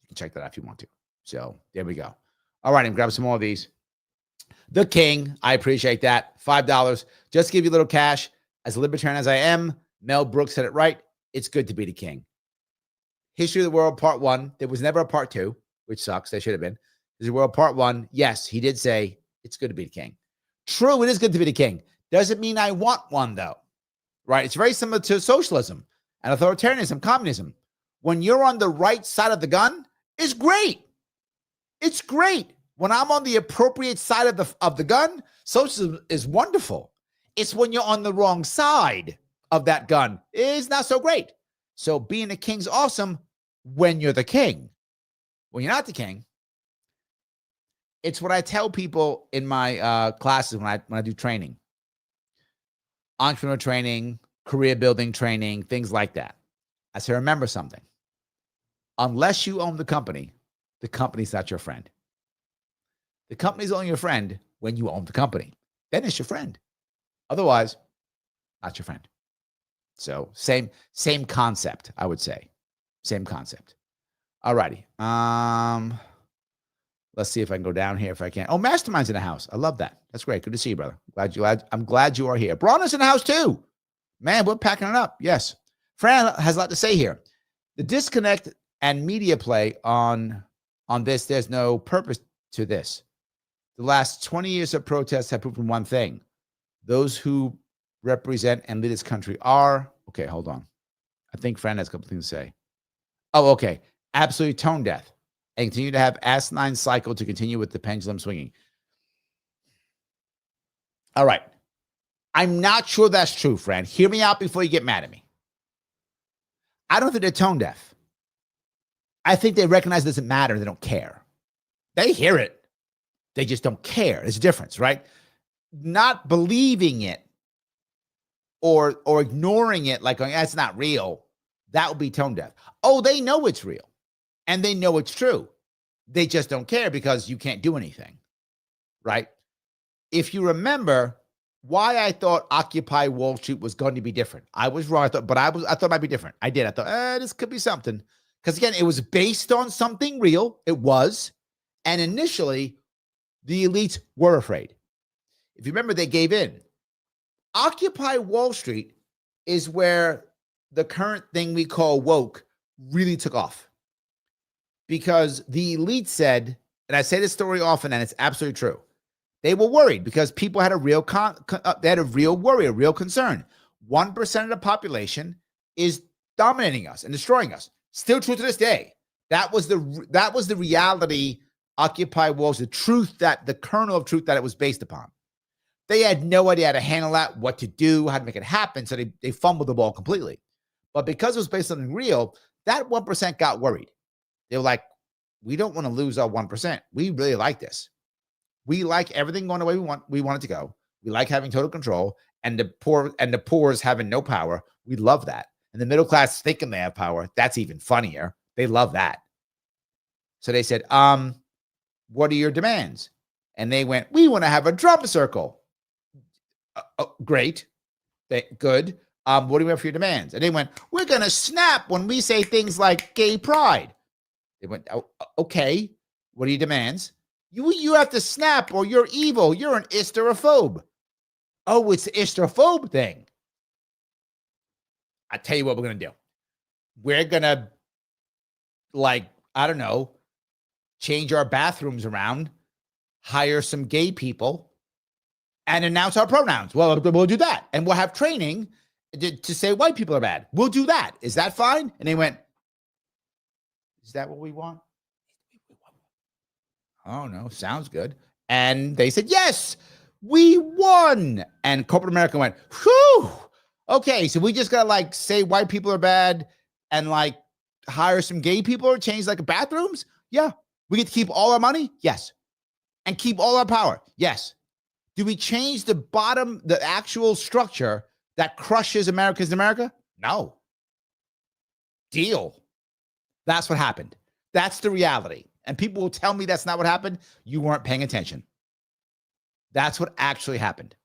You can check that out if you want to. So there we go. All right, I'm grabbing some more of these. The King, I appreciate that. $5. Just to give you a little cash. As a libertarian as I am, Mel Brooks said it right. It's good to be the king. History of the World Part 1. There was never a Part 2, which sucks. There should have been. History of the World Part 1. Yes, he did say it's good to be the king. True, it is good to be the king. Doesn't mean I want one, though. Right? It's very similar to socialism and authoritarianism, communism. When you're on the right side of the gun, it's great. It's great. When I'm on the appropriate side of the gun, socialism is wonderful. It's when you're on the wrong side of that gun is not so great. So being a king's awesome when you're the king. When you're not the king, it's what I tell people in my classes when I do training. Entrepreneur training, career building training, things like that. I say, remember something. Unless you own the company's not your friend. The company's only your friend when you own the company. Then it's your friend. Otherwise, not your friend. So same concept, I would say. Same concept. All righty. Let's see if I can go down here if I can. Oh, Mastermind's in the house. I love that. That's great. Good to see you, brother. I'm glad you are here. Braun is in the house too. Man, we're packing it up. Yes. Fran has a lot to say here. The disconnect and media play on this, there's no purpose to this. The last 20 years of protests have proven one thing. Those who represent and lead this country are, okay, hold on. I think Fran has a couple things to say. Oh, okay. Absolutely tone deaf. And continue to have asinine cycle to continue with the pendulum swinging. All right. I'm not sure that's true, Fran. Hear me out before you get mad at me. I don't think they're tone deaf. I think they recognize it doesn't matter. They don't care. They hear it. They just don't care. There's a difference, right? Not believing it or ignoring it, like going, that's not real, that would be tone deaf. Oh, they know it's real and they know it's true. They just don't care because you can't do anything, right? If you remember why I thought Occupy Wall Street was going to be different, I was wrong. I thought it might be different. I did. I thought, this could be something. Because again, it was based on something real. It was. And initially, the elites were afraid. If you remember, they gave in. Occupy Wall Street is where the current thing we call woke really took off. Because the elite said, and I say this story often, and it's absolutely true, they were worried because people had a real they had a real worry, a real concern. 1% of the population is dominating us and destroying us. Still true to this day. That was the reality. Occupy Wall Street, the truth, that the kernel of truth that it was based upon. They had no idea how to handle that, what to do, how to make it happen. So they fumbled the ball completely. But because it was based on something real, that 1% got worried. They were like, we don't want to lose our 1%. We really like this. We like everything going the way we want it to go. We like having total control, and the poor's having no power. We love that. And the middle class thinking they have power. That's even funnier. They love that. So they said, what are your demands? And they went, we want to have a drum circle. Great. Good. What do you want for your demands? And they went, we're going to snap when we say things like gay pride. They went, okay. What are your demands? You have to snap or you're evil. You're an hysterophobe. Oh, it's the hysterophobe thing. I tell you what we're going to do. We're going to, I don't know, change our bathrooms around, hire some gay people, and announce our pronouns. Well, we'll do that. And we'll have training to say white people are bad. We'll do that. Is that fine? And they went, is that what we want? Oh, no, sounds good. And they said, yes, we won. And corporate America went, whew. Okay, so we just got to say white people are bad and hire some gay people or change bathrooms? Yeah. We get to keep all our money? Yes. And keep all our power? Yes. Do we change the actual structure that crushes America's America? No. Deal. That's what happened. That's the reality. And people will tell me that's not what happened. You weren't paying attention. That's what actually happened.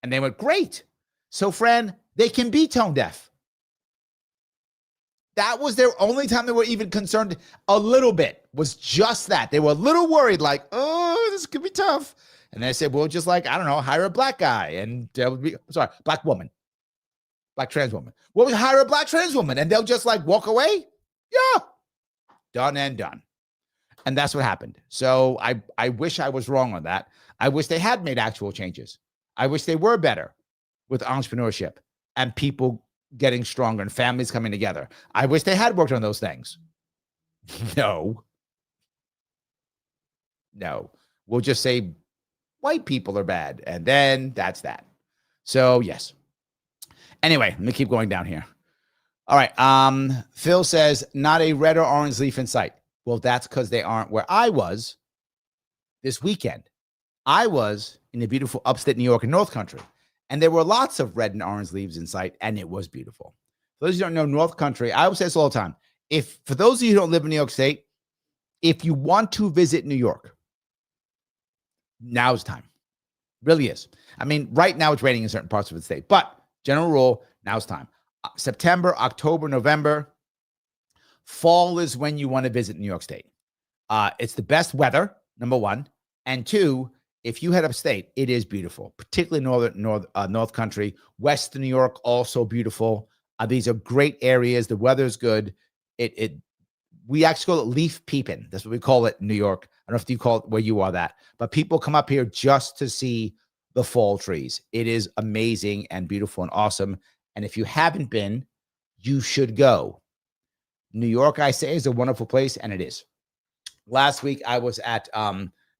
And they went, great. So, friend, they can be tone deaf. That was their only time they were even concerned a little bit, was just that. They were a little worried, oh, this could be tough. And they said, well, just I don't know, hire a black guy and black woman, black trans woman. Well, we hire a black trans woman and they'll just walk away. Yeah. Done and done. And that's what happened. So I wish I was wrong on that. I wish they had made actual changes. I wish they were better with entrepreneurship and people getting stronger and families coming together. I wish they had worked on those things. No. We'll just say white people are bad. And then that's that. So yes. Anyway, let me keep going down here. All right. Phil says, not a red or orange leaf in sight. Well, that's because they aren't where I was this weekend. I was in the beautiful upstate New York and North Country, and there were lots of red and orange leaves in sight, and it was beautiful. For those who don't know North Country, I always say this all the time. For those of you who don't live in New York State, if you want to visit New York, now's time. Really is. I mean, right now it's raining in certain parts of the state, but general rule, now's time. September, October, November. Fall is when you want to visit New York State. It's the best weather, number one. And two, if you head upstate, it is beautiful, particularly North Country. Western New York, also beautiful. These are great areas. The weather's good. We actually call it leaf peeping. That's what we call it in New York. I don't know if you call it where you are that. But people come up here just to see the fall trees. It is amazing and beautiful and awesome. And if you haven't been, you should go. New York, I say, is a wonderful place, and it is. Last week, I was at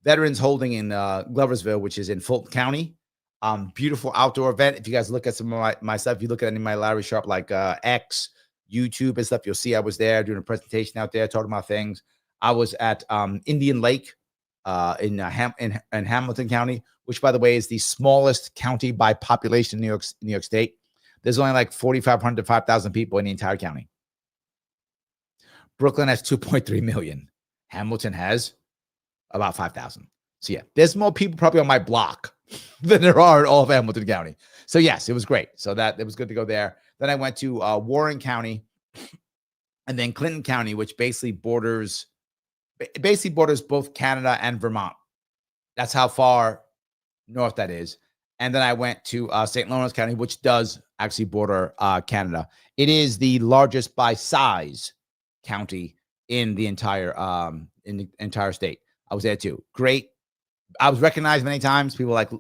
Veterans Holding in Gloversville, which is in Fulton County. Beautiful outdoor event. If you guys look at some of my stuff, if you look at any of my Larry Sharpe, X, YouTube and stuff, you'll see I was there doing a presentation out there, talking about things. I was at Indian Lake in Hamilton County, which, by the way, is the smallest county by population in New York State. There's only like 4,500 to 5,000 people in the entire county. Brooklyn has 2.3 million. Hamilton has about 5,000. So yeah, there's more people probably on my block than there are in all of Hamilton County. So yes, it was great. So that it was good to go there. Then I went to Warren County and then Clinton County, which basically borders both Canada and Vermont. That's how far north that is. And then I went to St. Lawrence County, which does actually border Canada. It is the largest by size county in the entire state. I was there too. Great. I was recognized many times. People like,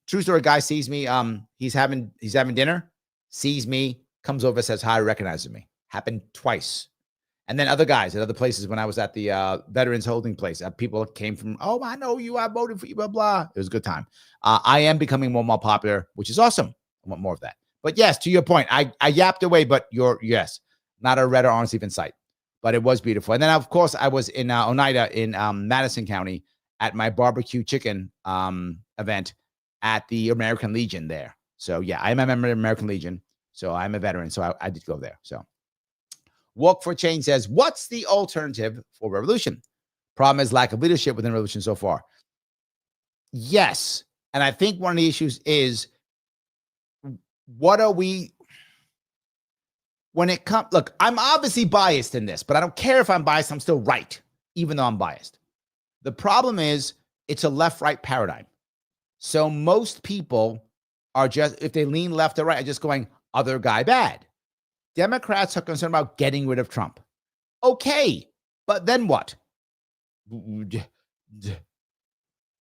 true story, guy sees me. He's having dinner, sees me, comes over, says hi, recognizes me. Happened twice. And then other guys at other places when I was at the Veterans Holding Place, people came from, oh, I know you, I voted for you, blah, blah. It was a good time. I am becoming more and more popular, which is awesome. I want more of that. But yes, to your point, I yapped away, but yes, not a red or orange even sight. But it was beautiful. And then, of course, I was in Oneida in Madison County at my barbecue chicken event at the American Legion there. So, yeah, I'm a member of the American Legion. So I'm a veteran. So I did go there. So Walk for Change says, what's the alternative for revolution? Problem is lack of leadership within revolution so far. Yes. And I think one of the issues is, what are we, when it comes, look, I'm obviously biased in this, but I don't care if I'm biased. I'm still right, even though I'm biased. The problem is it's a left-right paradigm. So most people are just, if they lean left or right, are just going, other guy bad. Democrats are concerned about getting rid of Trump. Okay, but then what?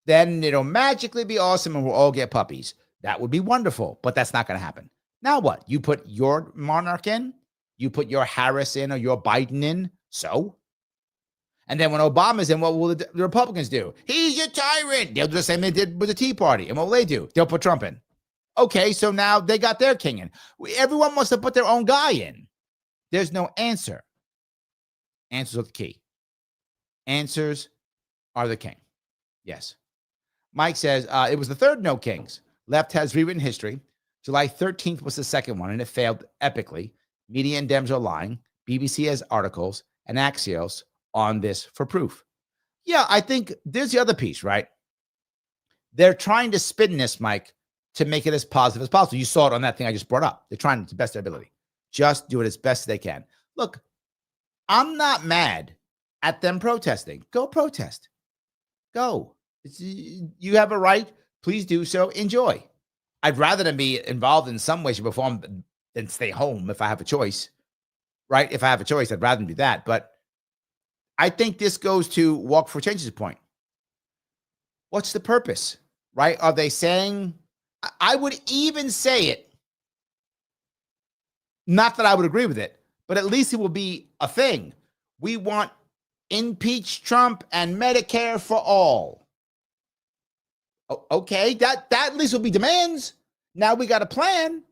Then it'll magically be awesome and we'll all get puppies. That would be wonderful, but that's not going to happen. Now what? You put your monarch in, you put your Harris in or your Biden in, so? And then when Obama's in, what will the Republicans do? He's a tyrant. They'll do the same they did with the Tea Party. And what will they do? They'll put Trump in. Okay, so now they got their king in. Everyone wants to put their own guy in. There's no answer. Answers are the key. Answers are the king. Yes. Mike says, it was the third No Kings. Left has rewritten history. July 13th was the second one, and it failed epically. Media and Dems are lying. BBC has articles and Axios on this for proof. Yeah, I think there's the other piece, right? They're trying to spin this, Mike, to make it as positive as possible. You saw it on that thing I just brought up. They're trying to the best of their ability. Just do it as best as they can. Look, I'm not mad at them protesting. Go protest. Go. You have a right. Please do so. Enjoy. I'd rather than be involved in some way, shape, or form than stay home if I have a choice, right? If I have a choice, I'd rather do that. But I think this goes to Walk for Change's point. What's the purpose, right? Are they saying, I would even say it, not that I would agree with it, but at least it will be a thing. We want impeach Trump and Medicare for all. Okay, that at least will be demands. Now we got a plan.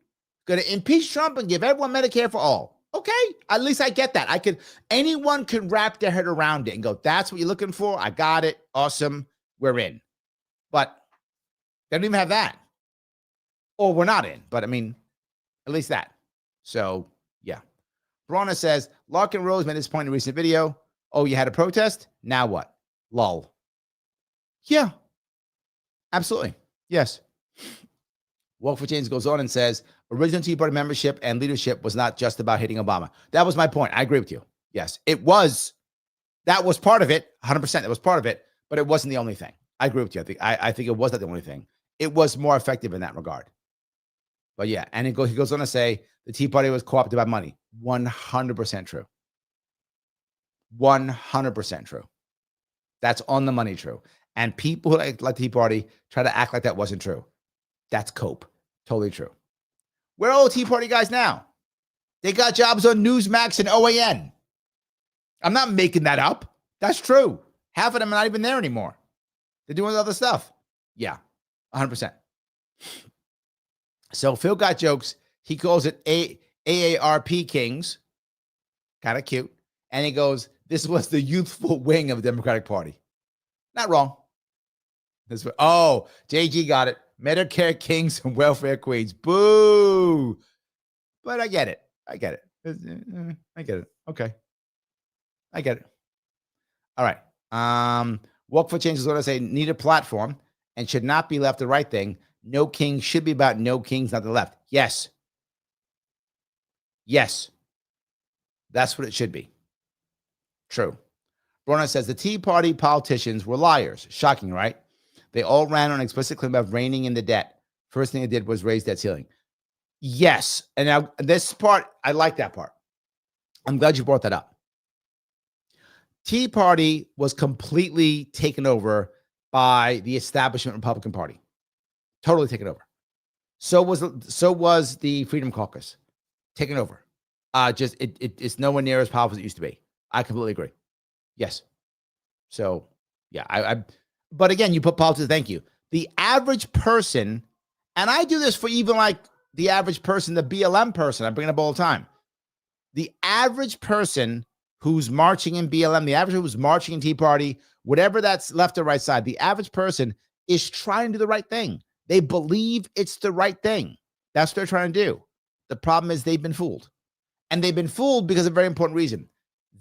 Going to impeach Trump and give everyone Medicare for all. Okay, at least I get that. Anyone can wrap their head around it and go, that's what you're looking for. I got it. Awesome. We're in. But they don't even have that. Or we're not in. But I mean, at least that. So, yeah. Bronna says, Larkin Rose made this point in a recent video. Oh, you had a protest? Now what? Lull. Yeah. Absolutely. Yes. Walk for Change goes on and says, original Tea Party membership and leadership was not just about hitting Obama. That was my point. I agree with you. Yes, it was. That was part of it. 100%. That was part of it, but it wasn't the only thing. I agree with you. I think it was not the only thing. It was more effective in that regard. But yeah, and he goes on to say the Tea Party was co-opted by money. 100% true. 100% true. That's on the money true. And people who like the Tea Party try to act like that wasn't true. That's cope. Totally true. Where are all the Tea Party guys now? They got jobs on Newsmax and OAN. I'm not making that up. That's true. Half of them are not even there anymore. They're doing other stuff. Yeah, 100%. So Phil got jokes. He calls it AARP Kings. Kind of cute. And he goes, this was the youthful wing of the Democratic Party. Not wrong. JG got it. Medicare kings and welfare queens. Boo. But I get it. I get it. I get it. Okay. I get it. All right. Walk for Change is what I say. Need a platform and should not be left the right thing. No king should be about no kings, not the left. Yes. Yes. That's what it should be. True. Brona says the Tea Party politicians were liars. Shocking, right? They all ran on explicit claim of reining in the debt. First thing they did was raise debt ceiling. Yes. And now this part, I like that part. I'm glad you brought that up. Tea Party was completely taken over by the establishment Republican Party. Totally taken over. So was the Freedom Caucus taken over. It's nowhere near as powerful as it used to be. I completely agree. Yes. So yeah, but again, you put politics. Thank you. The average person, and I do this for even like the average person, the BLM person. I bring it up all the time. The average person who's marching in BLM, the average who's marching in Tea Party, whatever that's left or right side, the average person is trying to do the right thing. They believe it's the right thing. That's what they're trying to do. The problem is they've been fooled. And they've been fooled because of a very important reason.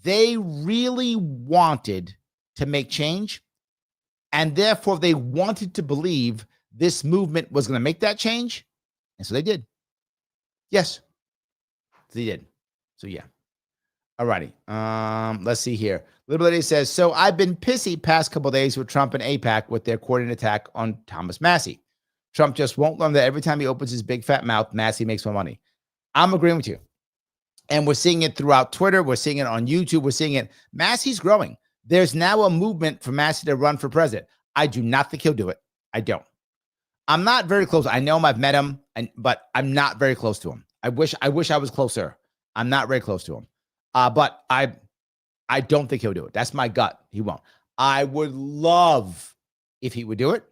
They really wanted to make change, and therefore they wanted to believe this movement was going to make that change, and so they did. Yes, they did. So yeah. All righty. Let's see here. Little Lady says, so I've been pissy past couple days with Trump and AIPAC with their coordinated attack on Thomas Massie. Trump just won't learn that every time he opens his big fat mouth, Massie makes more money. I'm agreeing with you. And we're seeing it throughout Twitter. We're seeing it on YouTube. We're seeing it. Massie's growing. There's now a movement for Massie to run for president. I do not think he'll do it. I don't. I'm not very close. I know him. I've met him, but I'm not very close to him. I wish I was closer. I'm not very close to him. But I don't think he'll do it. That's my gut. He won't. I would love if he would do it.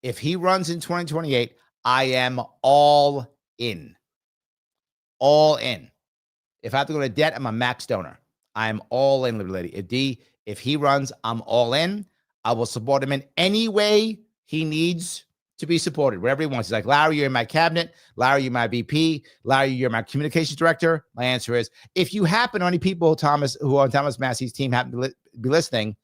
If he runs in 2028, I am all in. All in. If I have to go to debt, I'm a max donor. I'm all in, Liberty Lady. If he runs, I'm all in. I will support him in any way he needs to be supported, whatever he wants. He's like, Larry, you're in my cabinet. Larry, you're my VP. Larry, you're my communications director. My answer is, if you happen, or any people, Thomas, who are on Thomas Massie's team happen to be listening,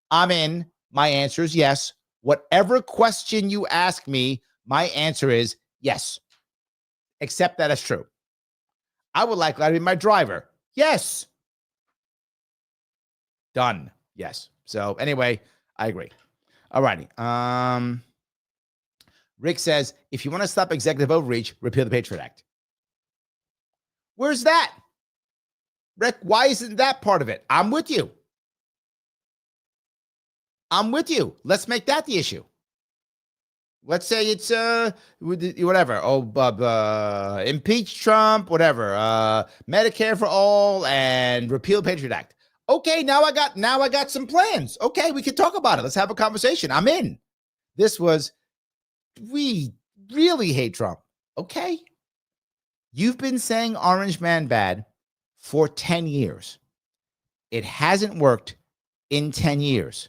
I'm in. My answer is yes. Whatever question you ask me, my answer is yes. Accept that as true. I would like Larry to be my driver. Yes. Done. Yes. So anyway, I agree. All righty. Rick says, if you want to stop executive overreach, repeal the Patriot Act. Where's that? Rick, why isn't that part of it? I'm with you. I'm with you. Let's make that the issue. Let's say it's whatever. Impeach Trump, whatever. Medicare for all and repeal Patriot Act. Okay, now I got some plans. Okay, we can talk about it. Let's have a conversation. I'm in. We really hate Trump. Okay. You've been saying Orange Man bad for 10 years. It hasn't worked in 10 years.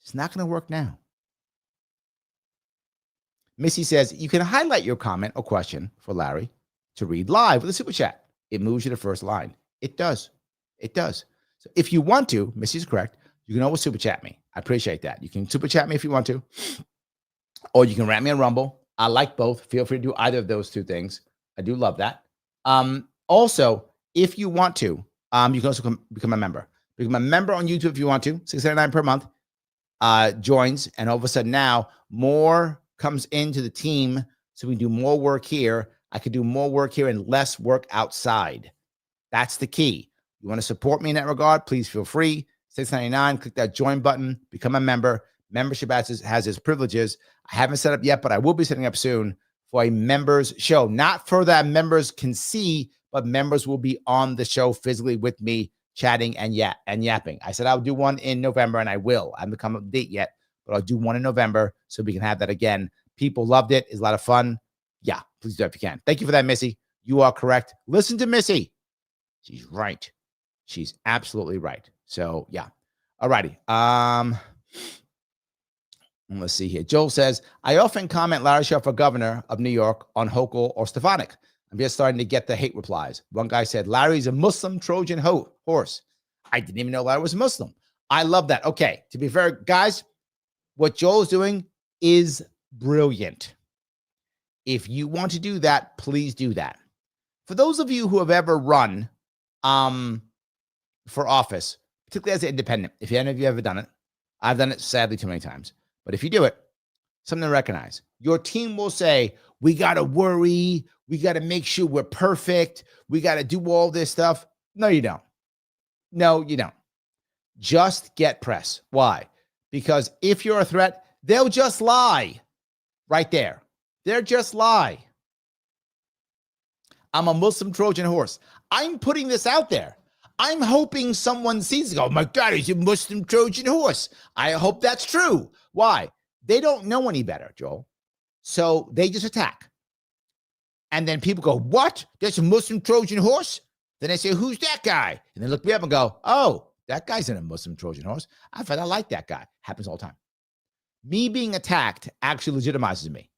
It's not going to work now. Missy says, you can highlight your comment or question for Larry to read live with a super chat. It moves you to first line. It does. It does. So if you want to, Missy's correct, you can always super chat me. I appreciate that. You can super chat me if you want to, or you can rant me on Rumble. I like both. Feel free to do either of those two things. I do love that. Also, if you want to, you can also become a member. Become a member on YouTube if you want to. $6.99 per month. Joins, and all of a sudden now more comes into the team, so we do more work here. I could do more work here and less work outside. That's the key. You want to support me in that regard, please feel free. $6.99, click that join button, become a member. Membership has its privileges. I haven't set up yet, but I will be setting up soon for a members show. Not for that members can see, but members will be on the show physically with me, chatting and yapping. I said I'll do one in November, and I will. I haven't come up with a date yet, but I'll do one in November so we can have that again. People loved it. It's a lot of fun. Yeah, please do it if you can. Thank you for that, Missy. You are correct. Listen to Missy. She's right. She's absolutely right. So, yeah. All righty. Let's see here. Joel says, I often comment Larry Sharpe for governor of New York on Hochul or Stefanik. I'm just starting to get the hate replies. One guy said, Larry's a Muslim Trojan horse. I didn't even know Larry was Muslim. I love that. Okay, to be fair, guys, what Joel's doing is brilliant. If you want to do that, please do that. For those of you who have ever run for office, particularly as an independent, if any of you have ever done it, I've done it sadly too many times. But if you do it, something to recognize. Your team will say, we got to worry. We got to make sure we're perfect. We got to do all this stuff. No, you don't. No, you don't. Just get press. Why? Because if you're a threat, they'll just lie right there. They'll just lie. I'm a Muslim Trojan horse. I'm putting this out there. I'm hoping someone sees it. Oh my God, he's a Muslim Trojan horse. I hope that's true. Why? They don't know any better, Joel. So they just attack. And then people go, what? There's a Muslim Trojan horse? Then they say, who's that guy? And they look me up and go, oh, that guy's in a Muslim Trojan horse. I thought I like that guy. Happens all the time. Me being attacked actually legitimizes me.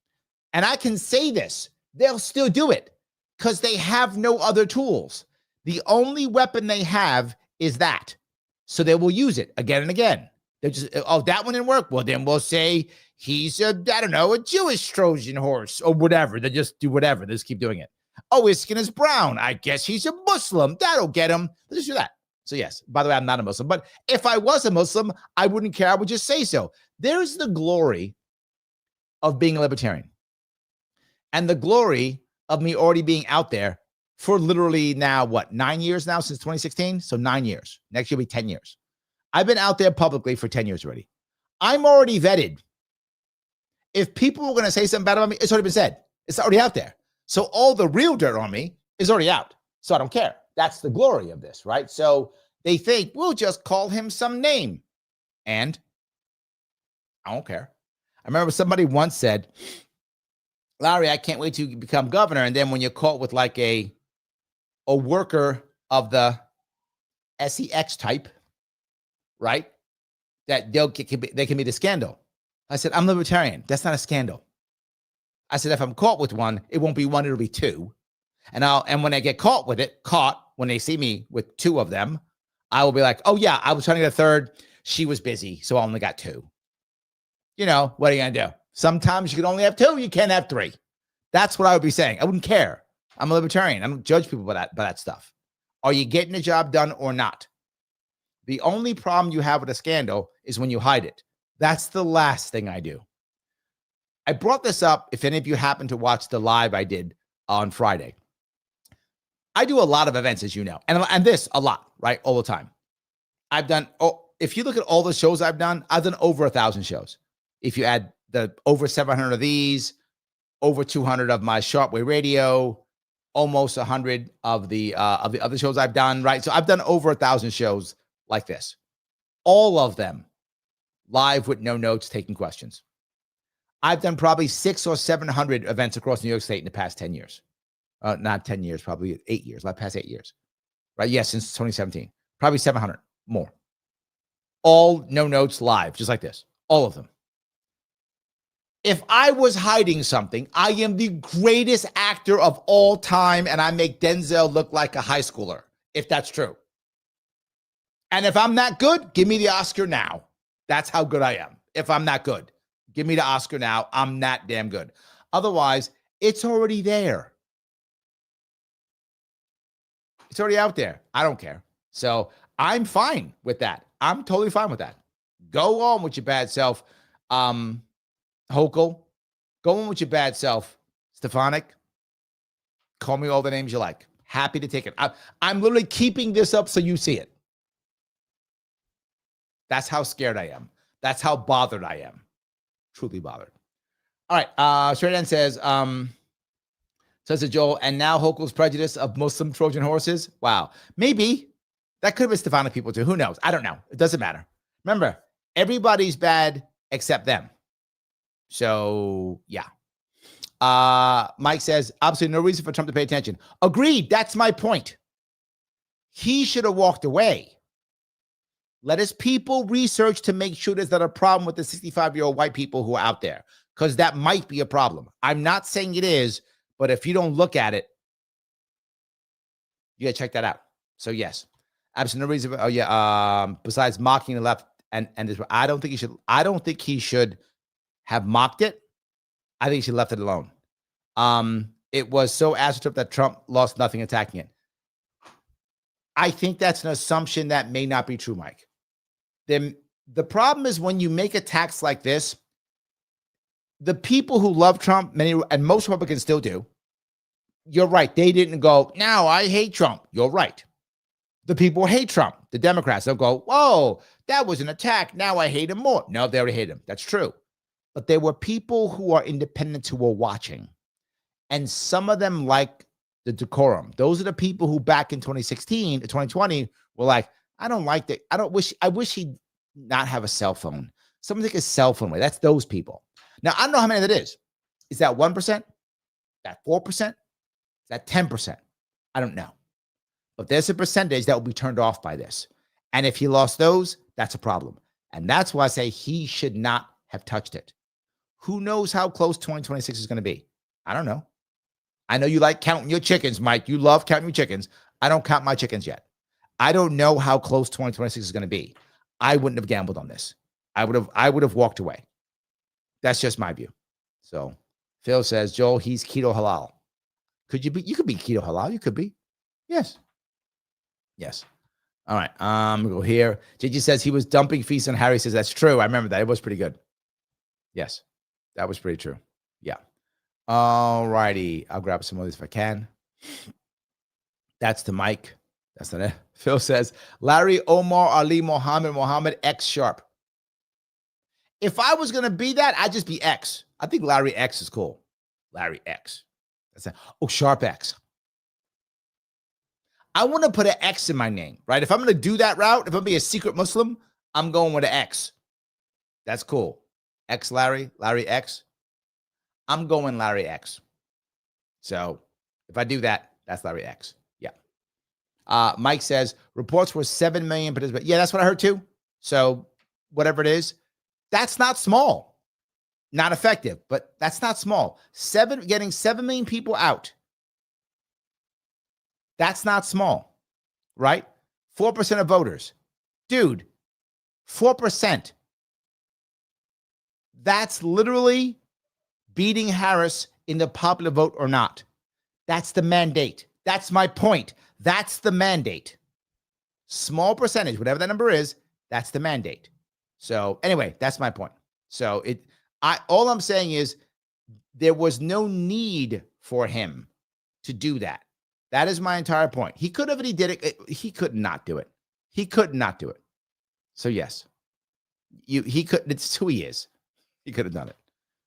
And I can say this. They'll still do it because they have no other tools. The only weapon they have is that. So they will use it again and again. They're just, oh, that one didn't work. Well, then we'll say he's a Jewish Trojan horse or whatever. They just do whatever. They just keep doing it. Oh, his skin is brown. I guess he's a Muslim. That'll get him. Let's just do that. So yes, by the way, I'm not a Muslim, but if I was a Muslim, I wouldn't care. I would just say so. There's the glory of being a libertarian and the glory of me already being out there for literally now, 9 years now since 2016? So 9 years. Next year will be 10 years. I've been out there publicly for 10 years already. I'm already vetted. If people were going to say something bad about me, it's already been said. It's already out there. So all the real dirt on me is already out. So I don't care. That's the glory of this, right? So they think we'll just call him some name. And I don't care. I remember somebody once said, Larry, I can't wait to become governor. And then when you're caught with like a worker of the SEX type, right? That they can be the scandal. I said, I'm libertarian. That's not a scandal. I said, if I'm caught with one, it won't be one, it'll be two. And when I get caught when they see me with two of them, I will be like, oh yeah, I was trying to get a third. She was busy, so I only got two. You know, what are you going to do? Sometimes you can only have two. You can't have three. That's what I would be saying. I wouldn't care. I'm a libertarian. I don't judge people by that stuff. Are you getting the job done or not? The only problem you have with a scandal is when you hide it. That's the last thing I do. I brought this up if any of you happen to watch the live I did on Friday. I do a lot of events, as you know, and this a lot, right? All the time. I've done, if you look at all the shows I've done over 1,000 shows. If you add the over 700 of these, over 200 of my Sharpe radio, almost 100 of the other shows I've done, right? So I've done over 1,000 shows like this. All of them live with no notes, taking questions. I've done probably 600 or 700 events across New York State in the past 10 years. Not 10 years, probably 8 years, like past 8 years. Right? Yes, since 2017. Probably 700 more. All no notes live, just like this. All of them. If I was hiding something, I am the greatest actor of all time, and I make Denzel look like a high schooler, if that's true. And if I'm not good, give me the Oscar now. That's how good I am. If I'm not good, give me the Oscar now. I'm not damn good. Otherwise, it's already there. It's already out there. I don't care. So I'm fine with that. I'm totally fine with that. Go on with your bad self. Hochul, go on with your bad self. Stefanik, call me all the names you like. Happy to take it. I'm literally keeping this up so you see it. That's how scared I am. That's how bothered I am. Truly bothered. All right. Straight End says, says to Joel, and now Hochul's prejudice of Muslim Trojan horses. Wow. Maybe. That could have been Stefanik people too. Who knows? I don't know. It doesn't matter. Remember, everybody's bad except them. So, yeah. Mike says, absolutely no reason for Trump to pay attention. Agreed. That's my point. He should have walked away. Let his people research to make sure there's not a problem with the 65-year-old white people who are out there, because that might be a problem. I'm not saying it is, but if you don't look at it, You got to check that out. So yes, absolutely no reason. Oh yeah. Besides mocking the left and this, I don't think he should. I don't think he should have mocked it. I think he should have left it alone. It was so astroturf that Trump lost nothing attacking it. I think that's an assumption that may not be true, Mike. Then the problem is when you make attacks like this, the people who love Trump, many and most Republicans still do. You're right. They didn't go, now I hate Trump. You're right. The people who hate Trump, the Democrats, they'll go, whoa, that was an attack. Now I hate him more. No, they already hate him. That's true. But there were people who are independents who were watching. And some of them like the decorum. Those are the people who back in 2016, 2020 were like, I don't like that. I wish he'd not have a cell phone. Someone take his cell phone away. That's those people. Now, I don't know how many that is. Is that 1%? That 4%? Is that 10%? I don't know. But there's a percentage that will be turned off by this. And if he lost those, that's a problem. And that's why I say he should not have touched it. Who knows how close 2026 is going to be? I don't know. I know you like counting your chickens, Mike. You love counting your chickens. I don't count my chickens yet. I don't know how close 2026 is going to be. I wouldn't have gambled on this. I would have walked away. That's just my view. So Phil says, Joel, he's keto halal. Could you be? You could be keto halal. You could be. Yes. Yes. All right. We'll go here. JJ says he was dumping feast on Harry. Says that's true. I remember that. It was pretty good. Yes. That was pretty true. Yeah. All righty. I'll grab some of these if I can. That's the mic. That's not it. Phil says, Larry, Omar, Ali, Muhammad, X Sharpe. If I was going to be that, I'd just be X. I think Larry X is cool. Larry X. That's it. Oh, Sharpe X. I want to put an X in my name, right? If I'm going to do that route, if I'm going to be a secret Muslim, I'm going with an X. That's cool. X Larry X. I'm going Larry X. So if I do that, that's Larry X. Yeah. Mike says reports were 7 million participants. Yeah, that's what I heard too. So whatever it is, that's not small. Not effective, but that's not small. Getting 7 million people out. That's not small, right? 4% of voters. Dude, 4%. That's literally beating Harris in the popular vote or not. That's the mandate. That's my point. That's the mandate. Small percentage, whatever that number is, that's the mandate. So anyway, that's my point. So all I'm saying is there was no need for him to do that. That is my entire point. He could have, and he did it. He could not do it. He could not do it. So yes, he could. It's who he is. He could have done it.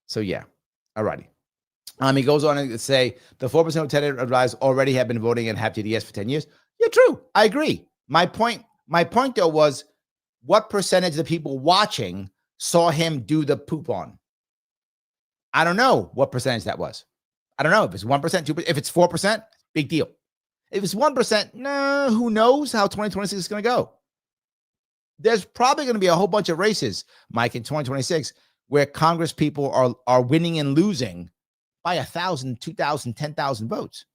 So yeah. All righty. He goes on to say the 4% of tentative advisors already have been voting and have TDS for 10 years. Yeah, true. I agree. My point though was what percentage of the people watching saw him do the poop on? I don't know what percentage that was. I don't know if it's 1%, 2%. If it's 4%, big deal. If it's 1%, no, who knows how 2026 is going to go? There's probably going to be a whole bunch of races, Mike, in 2026 where Congress people are winning and losing by 1,000, 2,000, 10,000 votes.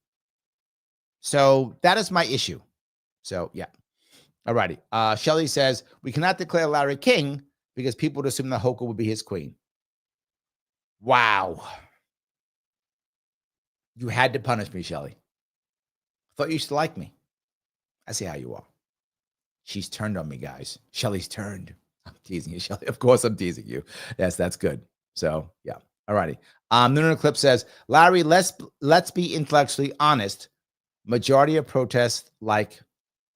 So that is my issue. So yeah. All righty. Shelley says, we cannot declare Larry king because people would assume that Hochul would be his queen. Wow. You had to punish me, Shelley. I thought you used to like me. I see how you are. She's turned on me, guys. Shelley's turned. I'm teasing you, Shelley. Of course I'm teasing you. Yes, that's good. So, yeah. All righty. Noonan Clip says, Larry, let's be intellectually honest. Majority of protests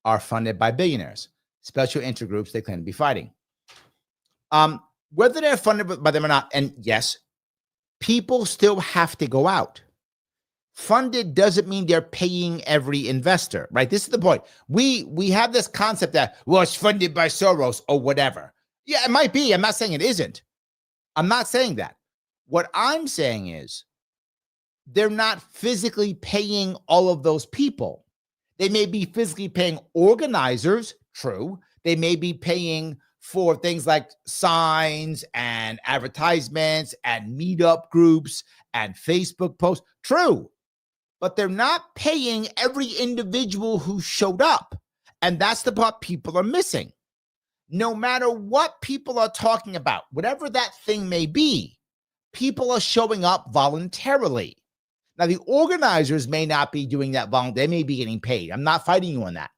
are funded by billionaires. Special intergroups they claim to be fighting. Whether they're funded by them or not, and yes, people still have to go out. Funded doesn't mean they're paying every investor, right? This is the point. We have this concept that, well, it's funded by Soros or whatever. Yeah, it might be. I'm not saying it isn't. I'm not saying that. What I'm saying is they're not physically paying all of those people. They may be physically paying organizers, true. They may be paying for things like signs and advertisements and meetup groups and Facebook posts, true. but they're not paying every individual who showed up. And that's the part people are missing. No matter what people are talking about, whatever that thing may be, people are showing up voluntarily. Now, the organizers may not be doing that voluntarily. They may be getting paid. I'm not fighting you on that.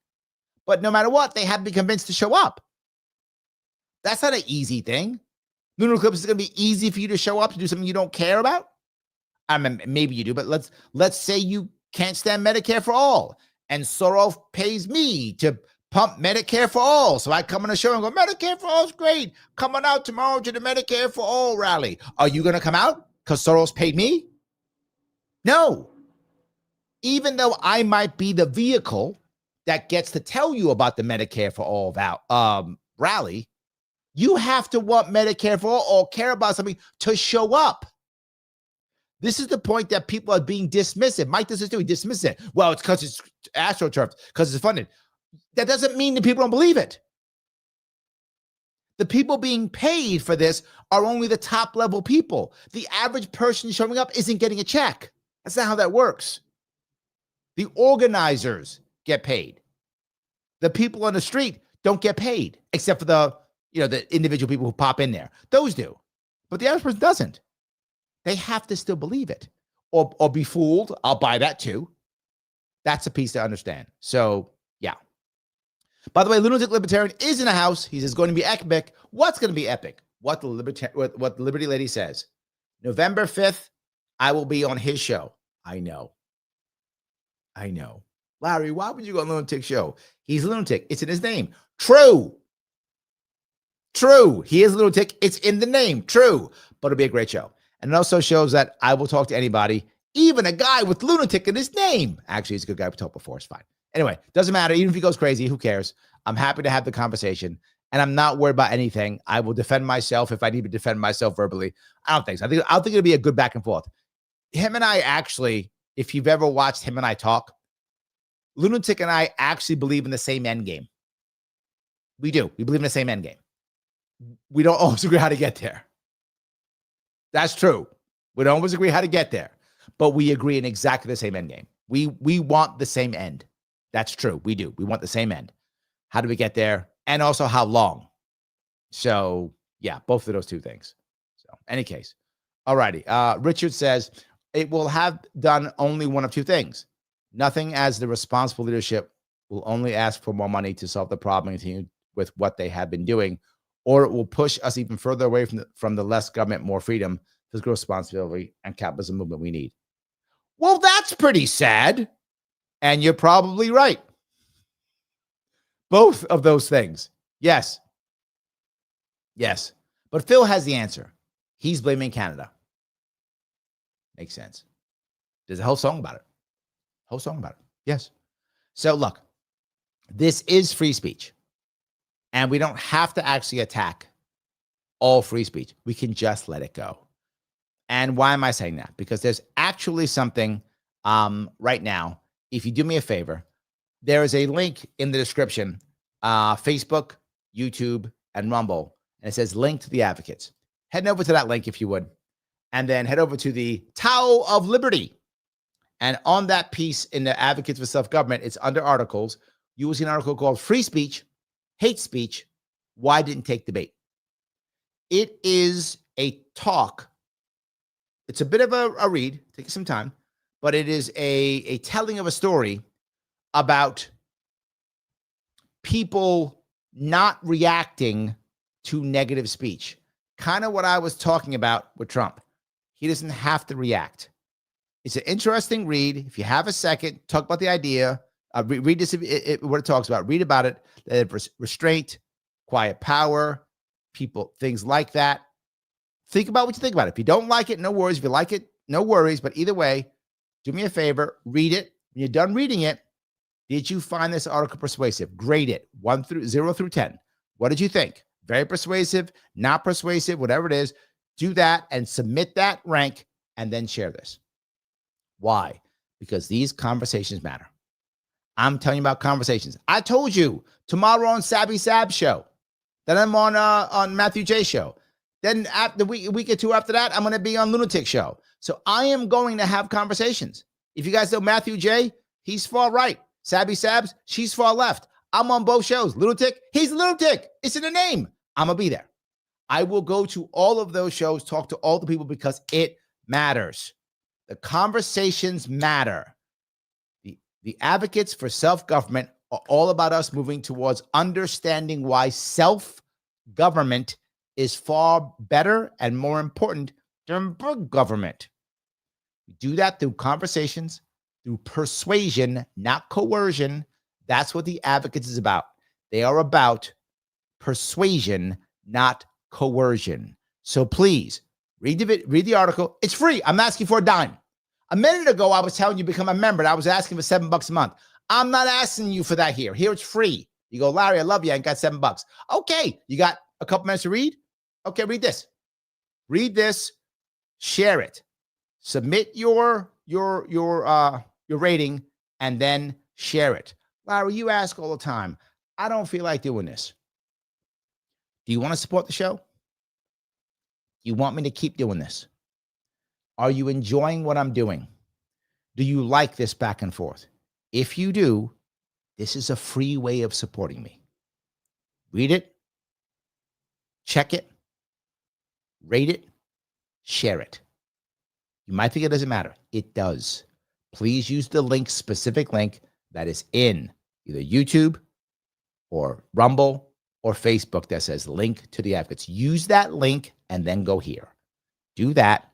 But no matter what, they have to be convinced to show up. That's not an easy thing. Lunar eclipse is going to be easy for you to show up to do something you don't care about. I mean, maybe you do, but let's say you can't stand Medicare for all, and Soros pays me to pump Medicare for all. So I come on the show and go, Medicare for all is great. Come on out tomorrow to the Medicare for all rally. Are you going to come out because Soros paid me? No. Even though I might be the vehicle that gets to tell you about the Medicare for all rally, you have to want Medicare for all or care about something to show up. This is the point that people are being dismissive. Mike does this too. He dismisses it. Well, it's because it's AstroTurf, because it's funded. That doesn't mean that people don't believe it. The people being paid for this are only the top level people. The average person showing up isn't getting a check. That's not how that works. The organizers get paid. The people on the street don't get paid, except for the individual people who pop in there. Those do. But the average person doesn't. They have to still believe it or be fooled. I'll buy that too. That's a piece to understand. So, yeah. By the way, Lunatic Libertarian is in the house. He says going to be epic. What's going to be epic? What the Liberty Lady says. November 5th, I will be on his show. I know. Larry, why would you go on Lunatic show? He's a lunatic. It's in his name. True. He is a lunatic. It's in the name. True. But it'll be a great show. And it also shows that I will talk to anybody, even a guy with lunatic in his name. Actually, he's a good guy. We talked before. It's fine. Anyway, doesn't matter. Even if he goes crazy, who cares? I'm happy to have the conversation, and I'm not worried about anything. I will defend myself if I need to defend myself verbally. I don't think so. I think it'll be a good back and forth. Him and I actually, if you've ever watched him and I talk, Lunatic and I actually believe in the same end game. We do. We believe in the same end game. We don't always agree how to get there. That's true. We don't always agree how to get there, but we agree in exactly the same end game. We want the same end. That's true. We do. We want the same end. How do we get there? And also how long? So yeah, both of those two things. So any case. All righty. Richard says it will have done only one of two things. Nothing, as the responsible leadership will only ask for more money to solve the problem and continue with what they have been doing, or it will push us even further away from the less government, more freedom, fiscal responsibility, and capitalism movement we need. Well, that's pretty sad. And you're probably right. Both of those things. Yes. But Phil has the answer. He's blaming Canada. Makes sense. There's a whole song about it. Yes. So look, this is free speech. And we don't have to actually attack all free speech. We can just let it go. And why am I saying that? Because there's actually something right now. If you do me a favor, there is a link in the description, Facebook, YouTube, and Rumble, and it says link to the advocates. Head over to that link if you would, and then head over to the Tao of Liberty. And on that piece in the Advocates for Self-Government, it's under articles. You will see an article called Free Speech, Hate Speech, Why Didn't Take Debate. It is a talk. It's a bit of a read, take some time, but it is a telling of a story about people not reacting to negative speech. Kind of what I was talking about with Trump. He doesn't have to react. It's an interesting read. If you have a second, talk about the idea. Read this, what it talks about. Read about it. Restraint, quiet power, people, things like that. Think about what you think about it. If you don't like it, no worries. If you like it, no worries. But either way, do me a favor, read it. When you're done reading it, did you find this article persuasive? Grade it 0 through 10. What did you think? Very persuasive, not persuasive, whatever it is. Do that and submit that rank and then share this. Why? Because these conversations matter. I'm telling you about conversations. I told you tomorrow on Sabby Sab show. Then I'm on Matthew J show. Then after the week or two after that, I'm going to be on Lunatic show. So I am going to have conversations. If you guys know Matthew J., he's far right. Sabby Sabs, she's far left. I'm on both shows. Little Tick, he's a Little Tick. It's in the name. I'm going to be there. I will go to all of those shows, talk to all the people because it matters. The conversations matter. The advocates for self-government are all about us moving towards understanding why self-government is far better and more important than big government. We do that through conversations, through persuasion, not coercion. That's what the advocates is about. They are about persuasion, not coercion. So please read the article. It's free. I'm asking for a dime. A minute ago, I was telling you to become a member, and I was asking for $7 a month. I'm not asking you for that here. Here it's free. You go, Larry, I love you. I got $7. Okay, you got a couple minutes to read? Okay, read this. Read this. Share it. Submit your rating, and then share it. Larry, you ask all the time. I don't feel like doing this. Do you want to support the show? Do you want me to keep doing this? Are you enjoying what I'm doing? Do you like this back and forth? If you do, this is a free way of supporting me. Read it, check it, rate it, share it. You might think it doesn't matter. It does. Please use the link, specific link that is in either YouTube or Rumble or Facebook that says link to the advocates. Use that link and then go here. Do that.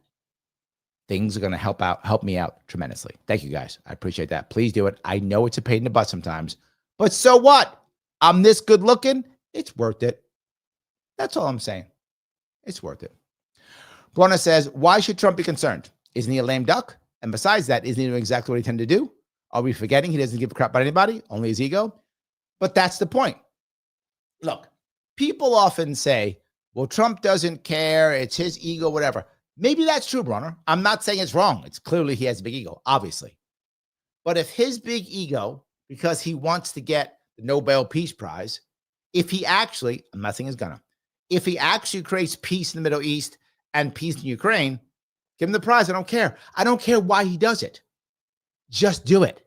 Things are going to help me out tremendously. Thank you, guys. I appreciate that. Please do it. I know it's a pain in the butt sometimes, but so what? I'm this good looking. It's worth it. That's all I'm saying. It's worth it. Bruna says, why should Trump be concerned? Isn't he a lame duck? And besides that, isn't he doing exactly what he tended to do? Are we forgetting he doesn't give a crap about anybody, only his ego? But that's the point. Look, people often say, well, Trump doesn't care. It's his ego, whatever. Maybe that's true, Brunner. I'm not saying it's wrong. It's clearly he has a big ego, obviously. But if his big ego, because he wants to get the Nobel Peace Prize, if he actually, I'm not saying he's gonna, if he actually creates peace in the Middle East and peace in Ukraine, give him the prize. I don't care. I don't care why he does it. Just do it.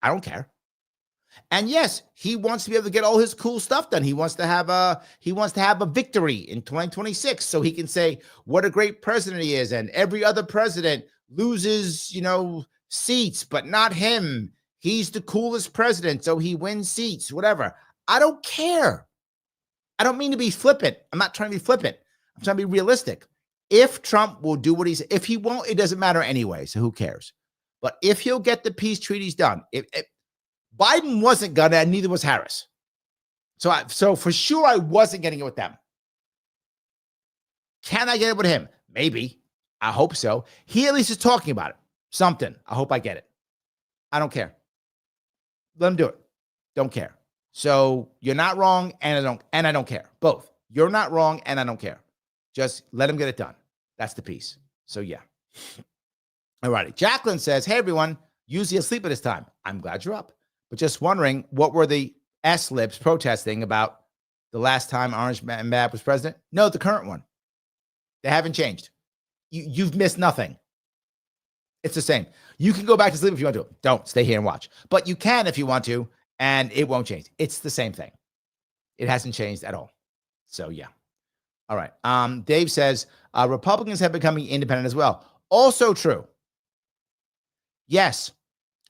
I don't care. And yes, he wants to be able to get all his cool stuff done. He wants to have a victory in 2026 so he can say what a great president he is. And every other president loses, seats, but not him. He's the coolest president, so he wins seats, whatever. I don't care. I don't mean to be flippant. I'm not trying to be flippant. I'm trying to be realistic. If Trump will do what he's, if he won't, it doesn't matter anyway. So who cares? But if he'll get the peace treaties done, if Biden wasn't gonna, and neither was Harris. So for sure, I wasn't getting it with them. Can I get it with him? Maybe. I hope so. He at least is talking about it. Something. I hope I get it. I don't care. Let him do it. Don't care. So you're not wrong, and I don't care. Both. You're not wrong, and I don't care. Just let him get it done. That's the piece. So yeah. All righty. Jacqueline says, hey, everyone, usually asleep at this time. I'm glad you're up. But just wondering, what were the S-lips protesting about the last time Orange Man Mad was president? No, the current one. They haven't changed. You've missed nothing. It's the same. You can go back to sleep if you want to. Don't. Stay here and watch. But you can if you want to, and it won't change. It's the same thing. It hasn't changed at all. So, yeah. All right. Dave says, Republicans have becoming independent as well. Also true. Yes.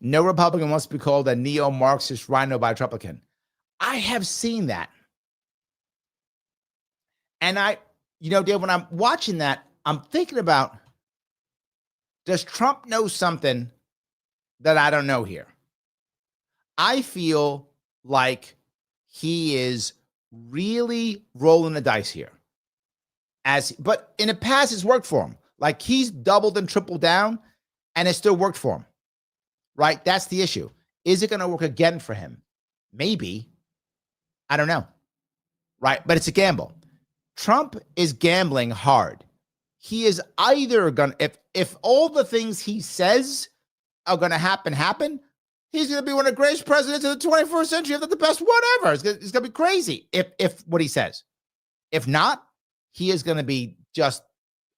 No Republican wants to be called a neo-Marxist rhino by a Republican. I have seen that. And Dave, when I'm watching that, I'm thinking about, does Trump know something that I don't know here? I feel like he is really rolling the dice here. But in the past, it's worked for him. Like he's doubled and tripled down, and it still worked for him. Right? That's the issue. Is it going to work again for him? Maybe. I don't know. Right? But it's a gamble. Trump is gambling hard. He is either going to, if all the things he says are going to happen, he's going to be one of the greatest presidents of the 21st century, if not the best whatever. It's going to be crazy if what he says. If not, he is going to be just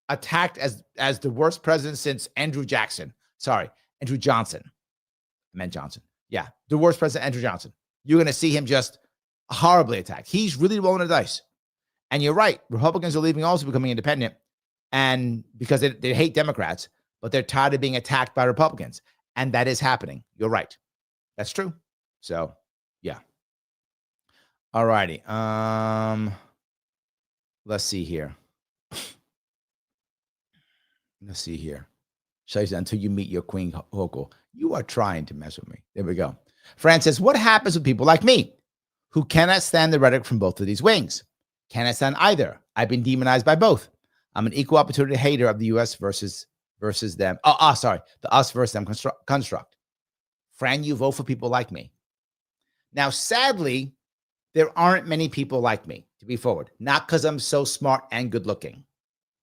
attacked as the worst president since Andrew Jackson. Sorry. Andrew Johnson. I meant Johnson. Yeah, the worst president, Andrew Johnson. You're going to see him just horribly attacked. He's really rolling the dice. And you're right. Republicans are leaving, also becoming independent, and because they hate Democrats, but they're tired of being attacked by Republicans. And that is happening. You're right. That's true. So, yeah. All righty. Let's see here. Let's see here. Until you meet your Queen Hochul, you are trying to mess with me. There we go. Fran says, what happens with people like me who cannot stand the rhetoric from both of these wings? Cannot stand either. I've been demonized by both. I'm an equal opportunity hater of the U.S. versus them. Sorry. The us versus them construct. Fran, you vote for people like me. Now, sadly, there aren't many people like me, to be forward. Not because I'm so smart and good looking.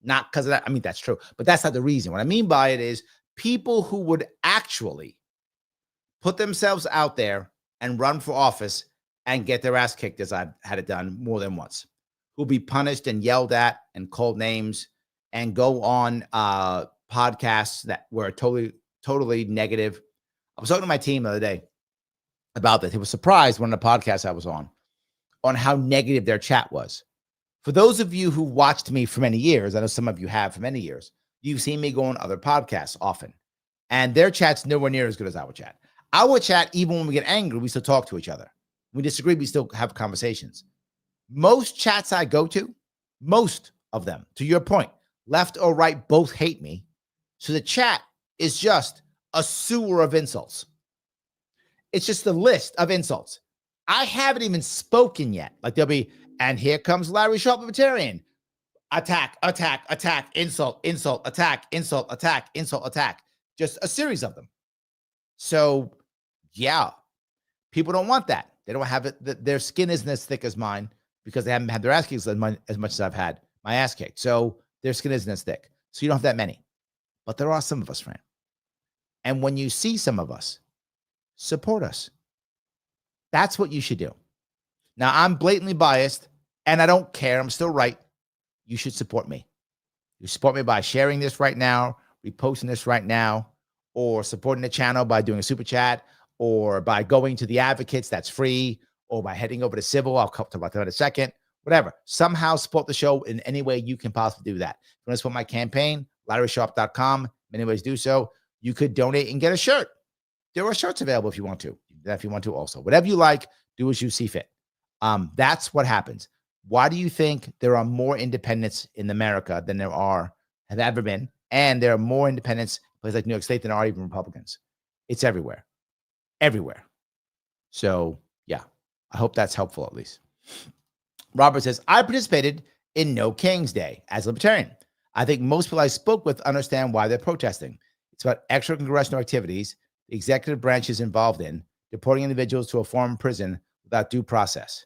Not because of that. I mean, that's true. But that's not the reason. What I mean by it is people who would actually put themselves out there and run for office and get their ass kicked, as I've had it done more than once, who'll be punished and yelled at and called names and go on podcasts that were totally negative. I was talking to my team the other day about this. They were surprised one of the podcasts I was on how negative their chat was. For those of you who watched me for many years, I know some of you have for many years, you've seen me go on other podcasts often. And their chat's nowhere near as good as our chat. Our chat, even when we get angry, we still talk to each other. We disagree, we still have conversations. Most chats I go to, most of them, to your point, left or right, both hate me. So the chat is just a sewer of insults. It's just a list of insults. I haven't even spoken yet. Like there'll be, and here comes Larry Sharpe, Libertarian. Attack, insult, attack, insult, attack. Just a series of them. So, yeah, people don't want that. They don't have it. Their skin isn't as thick as mine because they haven't had their ass kicked as much as I've had my ass kicked. So their skin isn't as thick. So you don't have that many. But there are some of us, friend. And when you see some of us, support us. That's what you should do. Now, I'm blatantly biased, and I don't care. I'm still right. You should support me. You support me by sharing this right now, reposting this right now, or supporting the channel by doing a super chat, or by going to the advocates, that's free, or by heading over to Civil. I'll talk about that in a second. Whatever. Somehow support the show in any way you can possibly do that. If you want to support my campaign, LarrySharpe.com. Many ways to do so. You could donate and get a shirt. There are shirts available if you want to. If you want to also. Whatever you like, do as you see fit. That's what happens. Why do you think there are more independents in America than there have ever been? And there are more independents in places like New York State than there are even Republicans. It's everywhere. Everywhere. So, yeah, I hope that's helpful at least. Robert says, I participated in No King's Day as a libertarian. I think most people I spoke with understand why they're protesting. It's about extra congressional activities the executive branch is involved in, deporting individuals to a foreign prison without due process.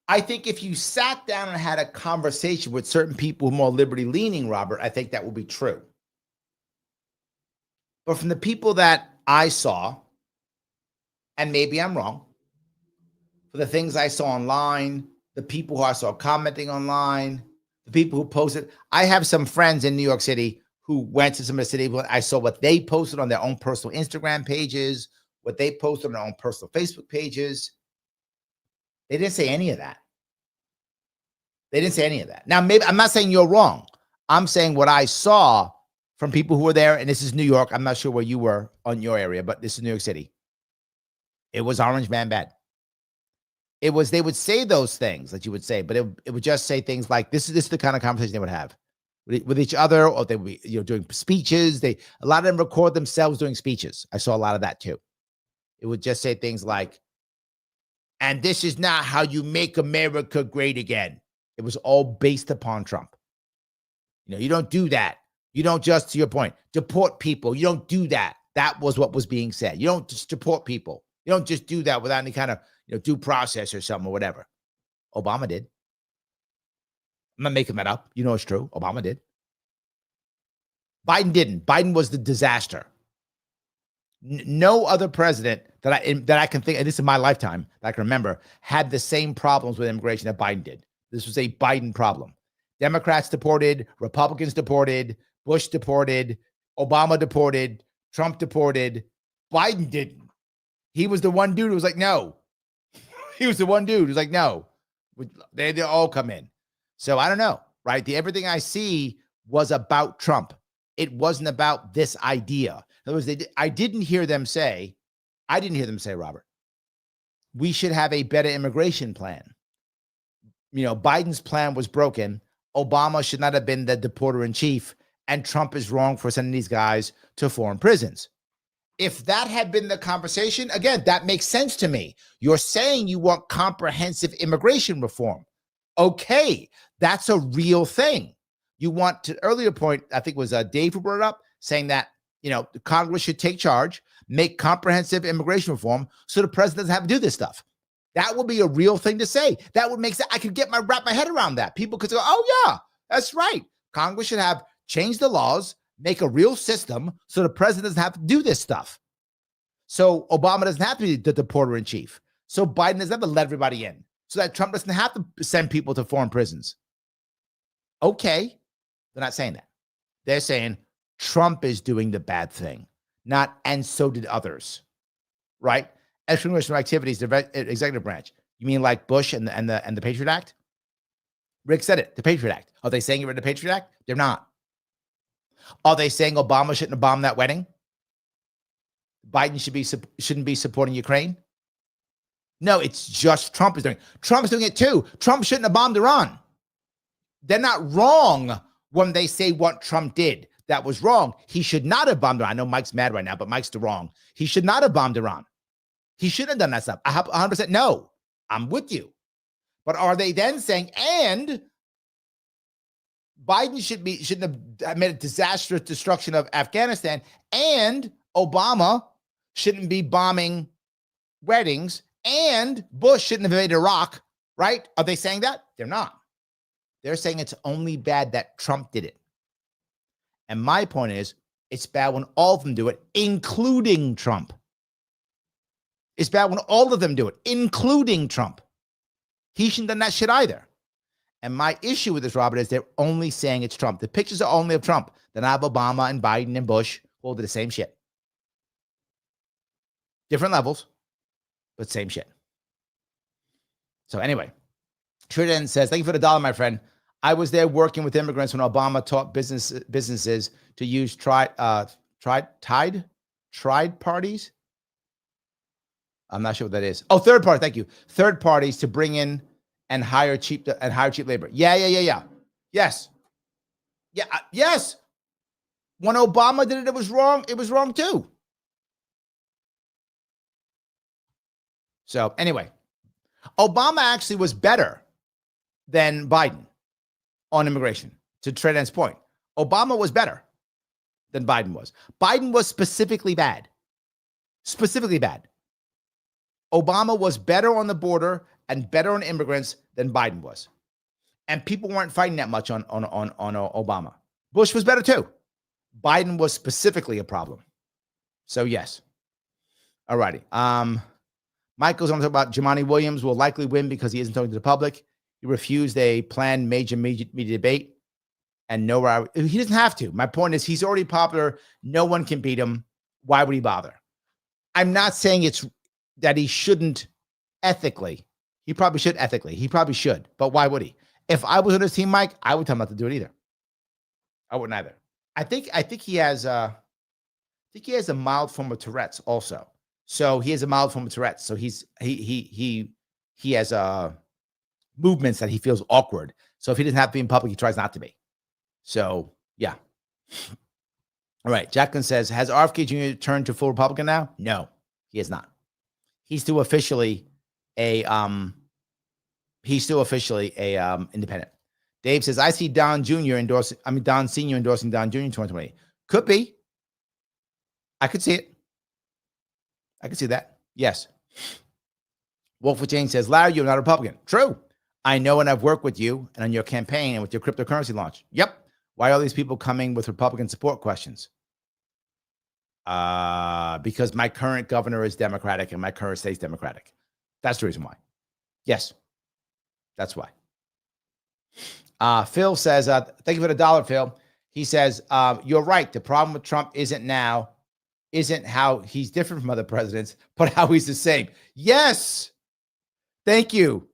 I think if you sat down and had a conversation with certain people who are more liberty-leaning, Robert, I think that would be true. But from the people that I saw, and maybe I'm wrong, for the things I saw online, the people who I saw commenting online, the people who posted, I have some friends in New York City who went to some of the city. I saw what they posted on their own personal Instagram pages, what they posted on their own personal Facebook pages. They didn't say any of that. They didn't say any of that. Now, maybe I'm not saying you're wrong. I'm saying what I saw from people who were there, and this is New York. I'm not sure where you were on your area, but this is New York City. It was orange man bad. It was, they would say those things that you would say, but it would just say things like, this is the kind of conversation they would have with each other, or they would be, doing speeches. A lot of them record themselves doing speeches. I saw a lot of that too. It would just say things like, and this is not how you make America great again. It was all based upon Trump. You don't do that. You don't just, to your point, deport people. You don't do that. That was what was being said. You don't just deport people. You don't just do that without any kind of due process or something or whatever. Obama did. I'm not making that up. It's true. Obama did. Biden didn't. Biden was the disaster. No other president that I can think, and this is my lifetime that I can remember, had the same problems with immigration that Biden did. This was a Biden problem. Democrats deported, Republicans deported, Bush deported, Obama deported, Trump deported. Biden didn't. He was the one dude who was like, no. He was the one dude who's like, no. They all come in. So I don't know, right? Everything I see was about Trump. It wasn't about this idea. In other words, I didn't hear them say, Robert, we should have a better immigration plan. Biden's plan was broken. Obama should not have been the deporter in chief, and Trump is wrong for sending these guys to foreign prisons. If that had been the conversation, again, that makes sense to me. You're saying you want comprehensive immigration reform. Okay, that's a real thing. You want to, earlier point, I think it was Dave who brought it up, saying that, Congress should take charge, make comprehensive immigration reform so the president doesn't have to do this stuff. That would be a real thing to say. That would make sense. I could wrap my head around that. People could go, oh yeah, that's right. Congress should have changed the laws, make a real system so the president doesn't have to do this stuff. So Obama doesn't have to be the deporter in chief. So Biden doesn't have to let everybody in. So that Trump doesn't have to send people to foreign prisons. Okay. They're not saying that. They're saying Trump is doing the bad thing, not, and so did others, right? Extraordinary activities, the executive branch. You mean like Bush and the Patriot Act? Rick said it, the Patriot Act. Are they saying get rid of the Patriot Act? They're not. Are they saying Obama shouldn't have bombed that wedding? Biden shouldn't be supporting Ukraine? No, it's just Trump is doing it. Trump is doing it too. Trump shouldn't have bombed Iran. They're not wrong when they say what Trump did. That was wrong. He should not have bombed Iran. I know Mike's mad right now, but Mike's the wrong. He should not have bombed Iran. He shouldn't have done that stuff. I have 100% no. I'm with you. But are they then saying, and Biden shouldn't have made a disastrous destruction of Afghanistan, and Obama shouldn't be bombing weddings, and Bush shouldn't have invaded Iraq, right? Are they saying that? They're not. They're saying it's only bad that Trump did it. And my point is, it's bad when all of them do it, including Trump. It's bad when all of them do it, including Trump. He shouldn't have done that shit either. And my issue with this, Robert, is they're only saying it's Trump. The pictures are only of Trump. Then I have Obama and Biden and Bush who all do the same shit. Different levels, but same shit. So anyway, Trident says, thank you for the dollar, my friend. I was there working with immigrants when Obama taught businesses to use tried parties. I'm not sure what that is. Oh, third party. Thank you. Third parties to bring in and hire cheap labor. Yeah. Yes. Yeah. Yes. When Obama did it, it was wrong. It was wrong too. So anyway, Obama actually was better than Biden on immigration. To Tredent's point, Obama was better than Biden was. Biden was specifically bad. Specifically bad. Obama was better on the border and better on immigrants than Biden was. And people weren't fighting that much on Obama. Bush was better too. Biden was specifically a problem. So yes. All righty. Michael's on to talk about Jumaane Williams will likely win because he isn't talking to the public. He refused a planned major media debate. And he doesn't have to. My point is he's already popular. No one can beat him. Why would he bother? I'm not saying it's that he shouldn't ethically. He probably should ethically. He probably should. But why would he? If I was on his team, Mike, I would tell him not to do it either. I wouldn't either. I think he has a mild form of Tourette's also. So he has a mild form of Tourette's. So he has movements that he feels awkward. So if he doesn't have to be in public, he tries not to be. So yeah. All right. Jacqueline says, has RFK Jr. turned to full Republican now? No, he has not. He's still officially a independent. Dave says, I see Don Sr. endorsing Don Jr. in 2020. Could be. I could see it. I could see that. Yes. Wolf with Jane says, Larry, you're not a Republican. True. I know, and I've worked with you and on your campaign and with your cryptocurrency launch. Yep. Why are all these people coming with Republican support questions? Because my current governor is Democratic and my current state's Democratic. That's the reason why. Yes, that's why. Phil says, thank you for the $1, Phil. He says, you're right. The problem with Trump isn't how he's different from other presidents, but how he's the same. Yes. Thank you.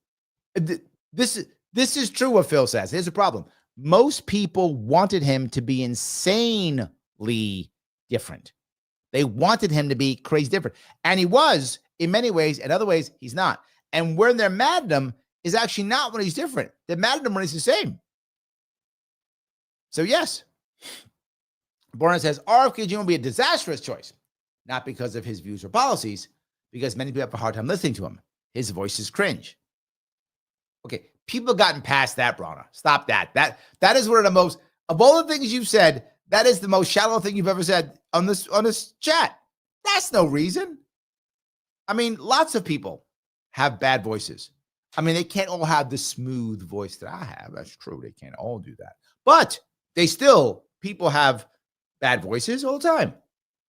This is true what Phil says. Here's the problem. Most people wanted him to be insanely different. They wanted him to be crazy different. And he was in many ways. In other ways, he's not. And when they're mad at him is actually not when he's different. They're mad at him when he's the same. So yes. Borna says, RFK Jr. will be a disastrous choice. Not because of his views or policies, because many people have a hard time listening to him. His voice is cringe. Okay, people have gotten past that, Brana. Stop that. That is one of the most, of all the things you've said, that is the most shallow thing you've ever said on this chat. That's no reason. I mean, lots of people have bad voices. I mean, they can't all have the smooth voice that I have. That's true. They can't all do that. But people have bad voices all the time.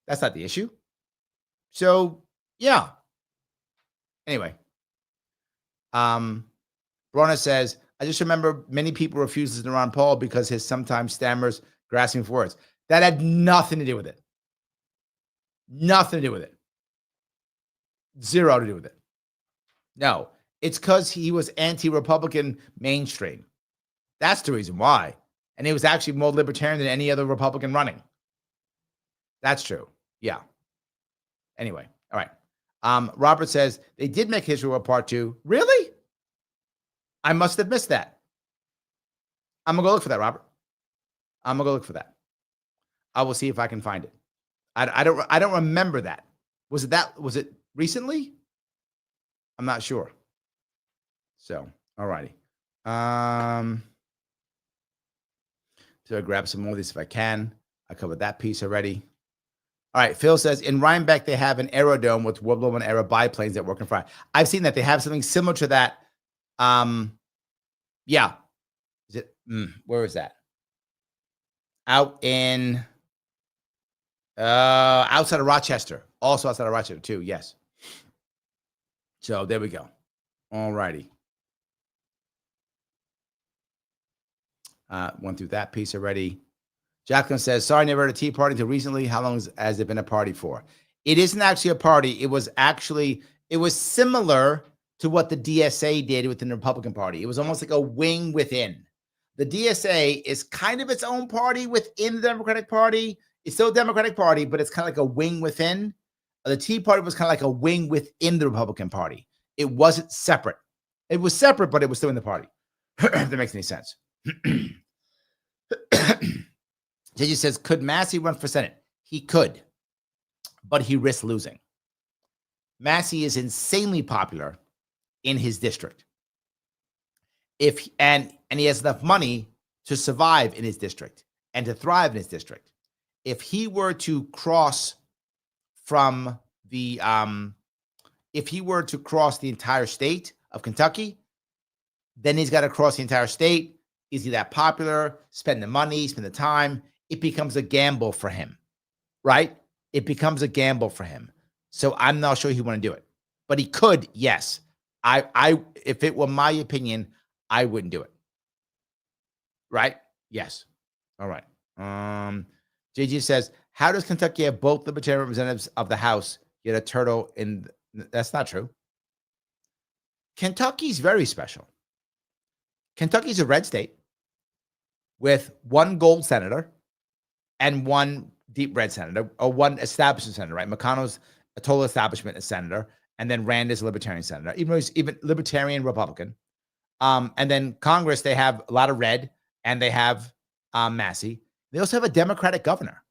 That's not the issue. So, yeah. Anyway. Brona says, I just remember many people refused to listen to Ron Paul because his sometimes stammers grasping for words. That had nothing to do with it. Nothing to do with it. Zero to do with it. No, it's because he was anti-Republican mainstream. That's the reason why. And he was actually more libertarian than any other Republican running. That's true. Yeah. Anyway, all right. Robert says, they did make History World Part 2. Really? I must have missed that. I'm going to go look for that, Robert. I'm going to go look for that. I will see if I can find it. I don't remember that. Was it recently? I'm not sure. So, all righty. So I grab some more of these if I can. I covered that piece already. All right. Phil says, in Rhinebeck, they have an aerodrome with World War I era biplanes that work in fire. I've seen that. They have something similar to that. Yeah. Is it, where is that? Out in, outside of Rochester. Also outside of Rochester too. Yes. So there we go. All righty. Went through that piece already. Jacqueline says, sorry, never heard a Tea Party until recently. How long has it been a party for? It isn't actually a party. It was similar to what the DSA did within the Republican Party. It was almost like a wing within. The DSA is kind of its own party within the Democratic Party. It's still a Democratic Party, but it's kind of like a wing within. The Tea Party was kind of like a wing within the Republican Party. It wasn't separate. It was separate, but it was still in the party. If that makes any sense. JJ says, could Massey run for Senate? He could, but he risks losing. Massey is insanely popular in his district. And he has enough money to survive in his district and to thrive in his district. If he were to cross from the entire state of Kentucky, then he's got to cross the entire state. Is he that popular? Spend the money, spend the time. It becomes a gamble for him, right? It becomes a gamble for him. So I'm not sure he want to do it, but he could. Yes. If it were my opinion, I wouldn't do it. Right? Yes. All right. JG says, how does Kentucky have both libertarian representatives of the House, yet a turtle in? That's not true. Kentucky's very special. Kentucky's a red state with one gold senator and one deep red senator, or one establishment senator, right? McConnell's a total establishment senator, and then Rand is a libertarian senator, even though he's even libertarian Republican. And then Congress, they have a lot of red, and they have Massey. They also have a Democratic governor.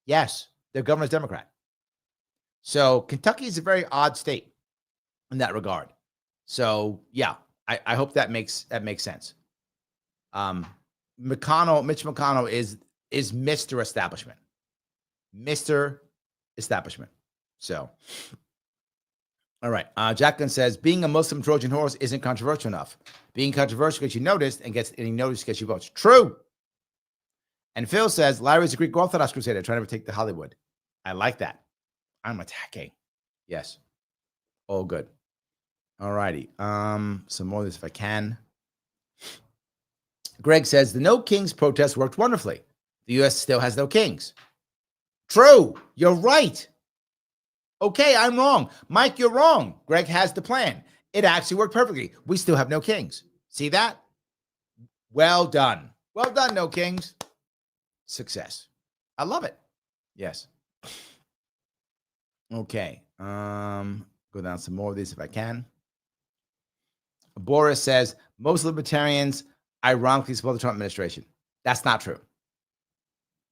Yes, their governor's Democrat. So Kentucky is a very odd state in that regard. So yeah, I hope that makes sense. Mitch McConnell is Mr. Establishment. Mr. Establishment. So, all right. Jacqueline says, being a Muslim Trojan horse isn't controversial enough. Being controversial gets you noticed, and any notice gets you votes. True. And Phil says, Larry's a Greek Orthodox crusader trying to take the Hollywood. I like that. I'm attacking. Yes. All good. All righty. Some more of this if I can. Greg says the No Kings protest worked wonderfully. The U.S. still has no kings. True. You're right. Okay, I'm wrong. Mike, you're wrong. Greg has the plan. It actually worked perfectly. We still have no kings. See that? Well done. Well done, No Kings. Success. I love it. Yes. Okay. Go down some more of these if I can. Boris says most libertarians ironically support the Trump administration. That's not true.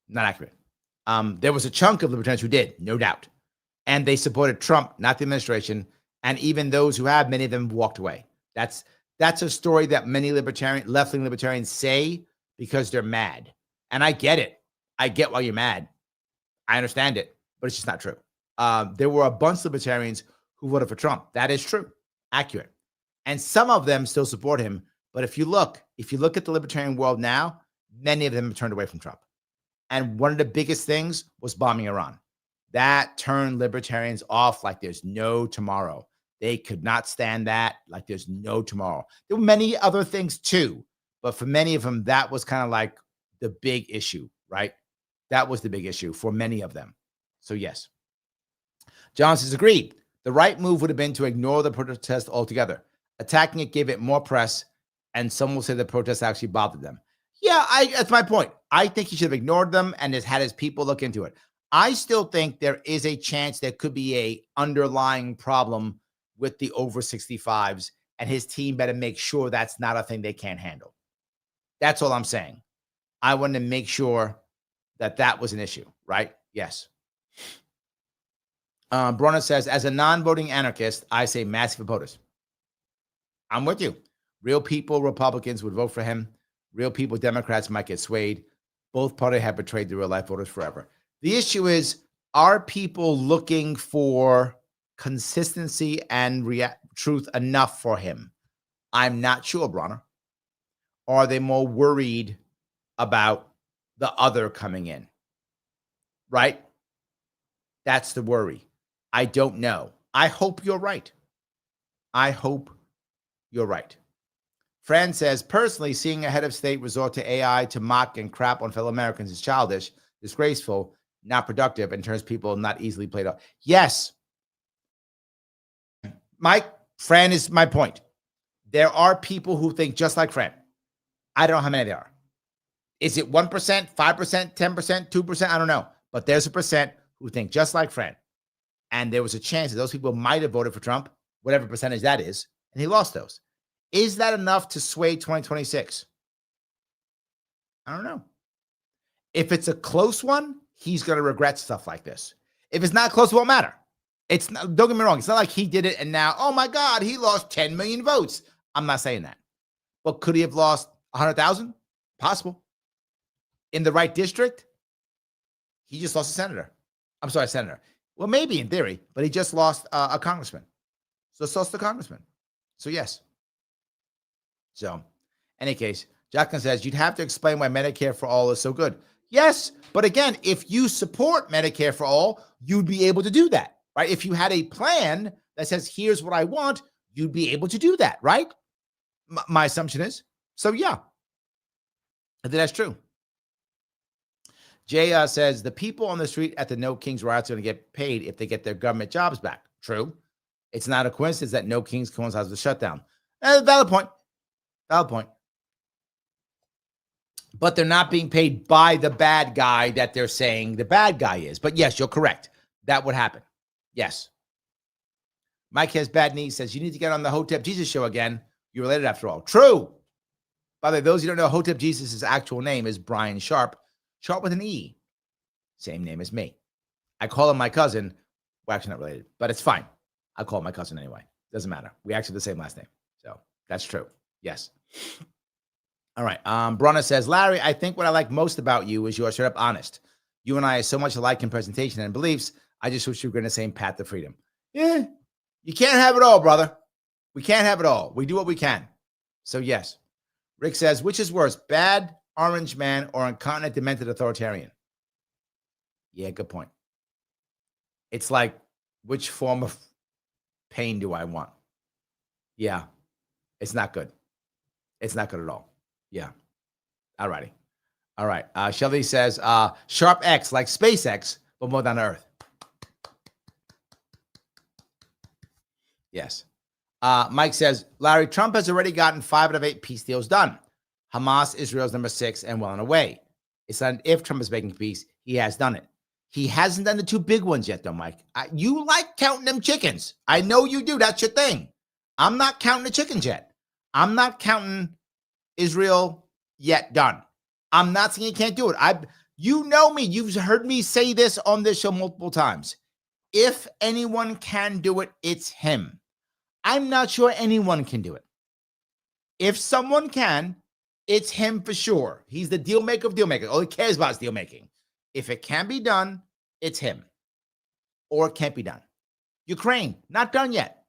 Not accurate. There was a chunk of libertarians who did, no doubt. And they supported Trump, not the administration. And even those who have, many of them walked away. That's a story that many left-wing libertarians say because they're mad. And I get it. I get why you're mad. I understand it, but it's just not true. There were a bunch of libertarians who voted for Trump. That is true. Accurate. And some of them still support him. But if you look at the libertarian world now, many of them have turned away from Trump. And one of the biggest things was bombing Iran. That turned libertarians off like there's no tomorrow. They could not stand that like there's no tomorrow. There were many other things too, but for many of them, that was kind of like the big issue, right? That was the big issue for many of them. So yes. John says, agreed. The right move would have been to ignore the protest altogether. Attacking it gave it more press, and some will say the protest actually bothered them. Yeah, that's my point. I think he should have ignored them and has had his people look into it. I still think there is a chance there could be a underlying problem with the over 65s, and his team better make sure that's not a thing they can't handle. That's all I'm saying. I wanted to make sure that that was an issue, right? Yes. Brunner says, as a non-voting anarchist, I say massive voters. I'm with you. Real people, Republicans would vote for him. Real people, Democrats might get swayed. Both parties have betrayed the real life voters forever. The issue is, are people looking for consistency and truth enough for him? I'm not sure, Bronner. Or are they more worried about the other coming in? Right? That's the worry. I don't know. I hope you're right. I hope you're right. Fran says, personally, seeing a head of state resort to AI to mock and crap on fellow Americans is childish, disgraceful, not productive, and turns people not easily played off. Yes. Mike, Fran is my point. There are people who think just like Fran. I don't know how many there are. Is it 1%, 5%, 10%, 2%? I don't know. But there's a percent who think just like Fran. And there was a chance that those people might have voted for Trump, whatever percentage that is, and he lost those. Is that enough to sway 2026? I don't know. If it's a close one, he's going to regret stuff like this. If it's not close, it won't matter. It's not, don't get me wrong. It's not like he did it and now, oh my God, he lost 10 million votes. I'm not saying that. But could he have lost 100,000? Possible. In the right district, he just lost a senator. I'm sorry, senator. Well, maybe in theory, but he just lost a congressman. So it's lost a congressman. So yes. So, in any case, Jacqueline says, you'd have to explain why Medicare for all is so good. Yes, but again, if you support Medicare for all, you'd be able to do that, right? If you had a plan that says, here's what I want, you'd be able to do that, right? My assumption is. So, yeah, I think that's true. Jay says, the people on the street at the No Kings riots are going to get paid if they get their government jobs back. True. It's not a coincidence that No Kings coincides with the shutdown. Valid point. Valid point. But they're not being paid by the bad guy that they're saying the bad guy is. But yes, you're correct. That would happen. Yes. Mike has bad knees, says, you need to get on the Hotep Jesus show again. You're related after all. True. By the way, those who don't know, Hotep Jesus' actual name is Brian Sharpe. Sharpe with an E. Same name as me. I call him my cousin. We're actually not related, but it's fine. I call him my cousin anyway. Doesn't matter. We actually have the same last name. So that's true. Yes. All right. Bronna says, Larry, I think what I like most about you is you are straight up honest. You and I are so much alike in presentation and beliefs. I just wish you were in the same path to freedom. Yeah. You can't have it all, brother. We can't have it all. We do what we can. So yes. Rick says, which is worse, bad orange man or incontinent demented authoritarian? Yeah, good point. It's like, which form of pain do I want? Yeah, it's not good. It's not good at all. Yeah. All righty. All right. Shelly says, Sharpe X, like SpaceX, but more down to earth. Yes. Mike says, Larry, Trump has already gotten 5 out of 8 peace deals done. Hamas, Israel's number 6, and well on the way. It's not if Trump is making peace, he has done it. He hasn't done the 2 big ones yet, though, Mike. You like counting them chickens. I know you do. That's your thing. I'm not counting the chickens yet. I'm not counting Israel yet done. I'm not saying he can't do it. You know me. You've heard me say this on this show multiple times. If anyone can do it, it's him. I'm not sure anyone can do it. If someone can, it's him for sure. He's the deal maker of deal maker. All he cares about is deal making. If it can be done, it's him. Or it can't be done. Ukraine, not done yet.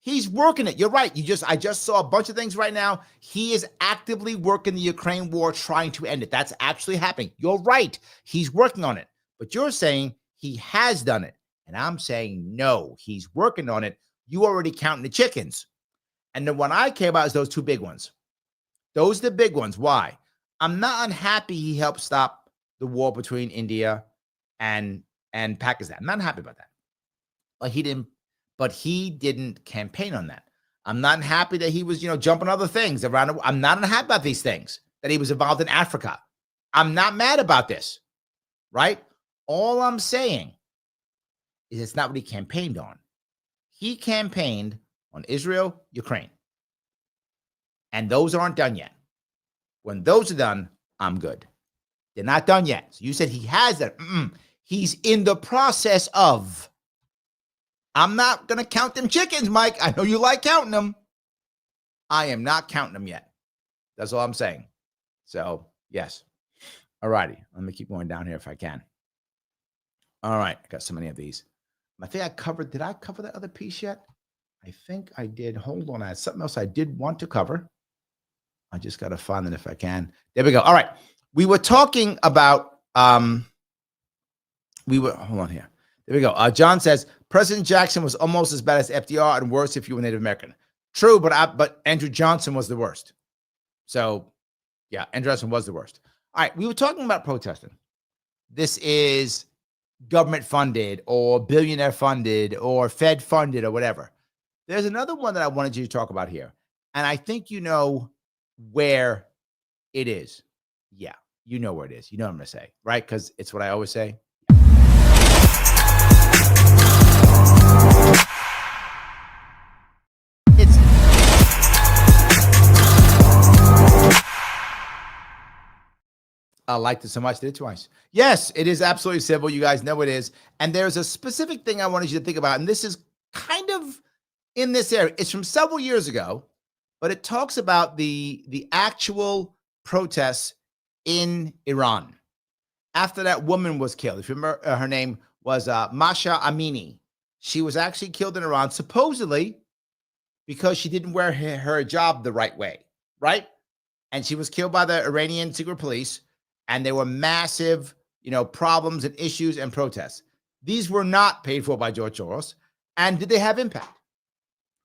He's working it. You're right. I just saw a bunch of things right now. He is actively working the Ukraine war, trying to end it. That's actually happening. You're right. He's working on it. But you're saying he has done it. And I'm saying no, he's working on it. You already counting the chickens. And the one I care about is those 2 big ones. Those are the big ones. Why? I'm not unhappy he helped stop the war between India and Pakistan. I'm not happy about that. But he didn't campaign on that. I'm not happy that he was, jumping other things around. I'm not unhappy about these things, that he was involved in Africa. I'm not mad about this, right? All I'm saying is it's not what he campaigned on. He campaigned on Israel, Ukraine. And those aren't done yet. When those are done, I'm good. They're not done yet. So you said he has that. He's in the process of. I'm not going to count them chickens, Mike. I know you like counting them. I am not counting them yet. That's all I'm saying. So, yes. All righty. Let me keep going down here if I can. All right. I got so many of these. I think did I cover that other piece yet? I think I did. Hold on. I had something else I did want to cover. I just got to find it if I can. There we go. All right. We were talking about, hold on here. There we go. John says, President Jackson was almost as bad as FDR and worse if you were Native American. True, but Andrew Johnson was the worst. So, yeah, Andrew Johnson was the worst. All right, we were talking about protesting. This is government funded or billionaire funded or Fed funded or whatever. There's another one that I wanted you to talk about here. And I think you know where it is. Yeah, you know where it is. You know what I'm going to say, right? Because it's what I always say. I liked it so much, did it twice. Yes, it is absolutely civil. You guys know it is. And there's a specific thing I wanted you to think about, and this is kind of in this area. It's from several years ago, but it talks about the actual protests in Iran after that woman was killed. If you remember, her name was Masha Amini. She was actually killed in Iran, supposedly because she didn't wear her hijab the right way, right? And she was killed by the Iranian secret police. And there were massive, problems and issues and protests. These were not paid for by George Soros. And did they have impact?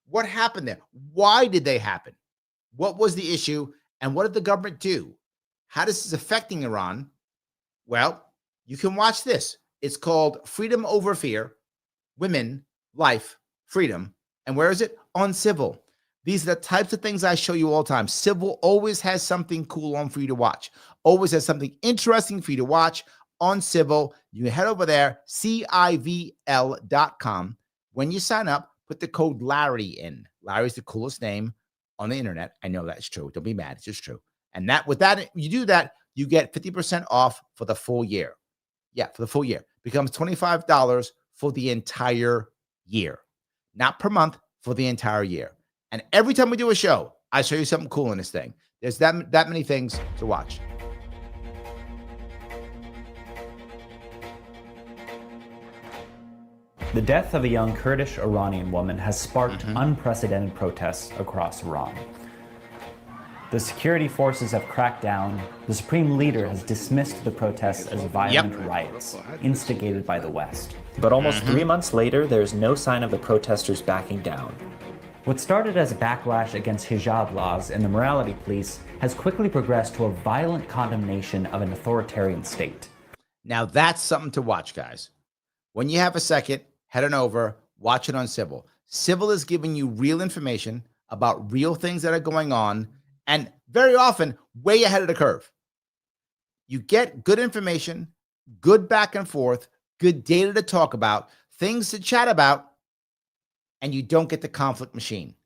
What happened there? Why did they happen? What was the issue? And what did the government do? How this is affecting Iran? Well, you can watch this. It's called Freedom Over Fear, Women, Life, Freedom. And where is it? On Civil. These are the types of things I show you all the time. Civil always has something cool on for you to watch. Always has something interesting for you to watch on Civil. You can head over there, civl.com. When you sign up, put the code Larry in. Larry's the coolest name on the internet. I know that's true. Don't be mad. It's just true. And you do that, you get 50% off for the full year. Yeah, for the full year. Becomes $25 for the entire year. Not per month, for the entire year. And every time we do a show, I show you something cool in this thing. There's that many things to watch. The death of a young Kurdish Iranian woman has sparked unprecedented protests across Iran. The security forces have cracked down. The supreme leader has dismissed the protests as violent riots, instigated by the West. But almost 3 months later, there's no sign of the protesters backing down. What started as a backlash against hijab laws and the morality police has quickly progressed to a violent condemnation of an authoritarian state. Now that's something to watch, guys. When you have a second, head on over, watch it on Civil. Civil is giving you real information about real things that are going on, and very often way ahead of the curve. You get good information, good back and forth, good data to talk about, things to chat about, and you don't get the conflict machine,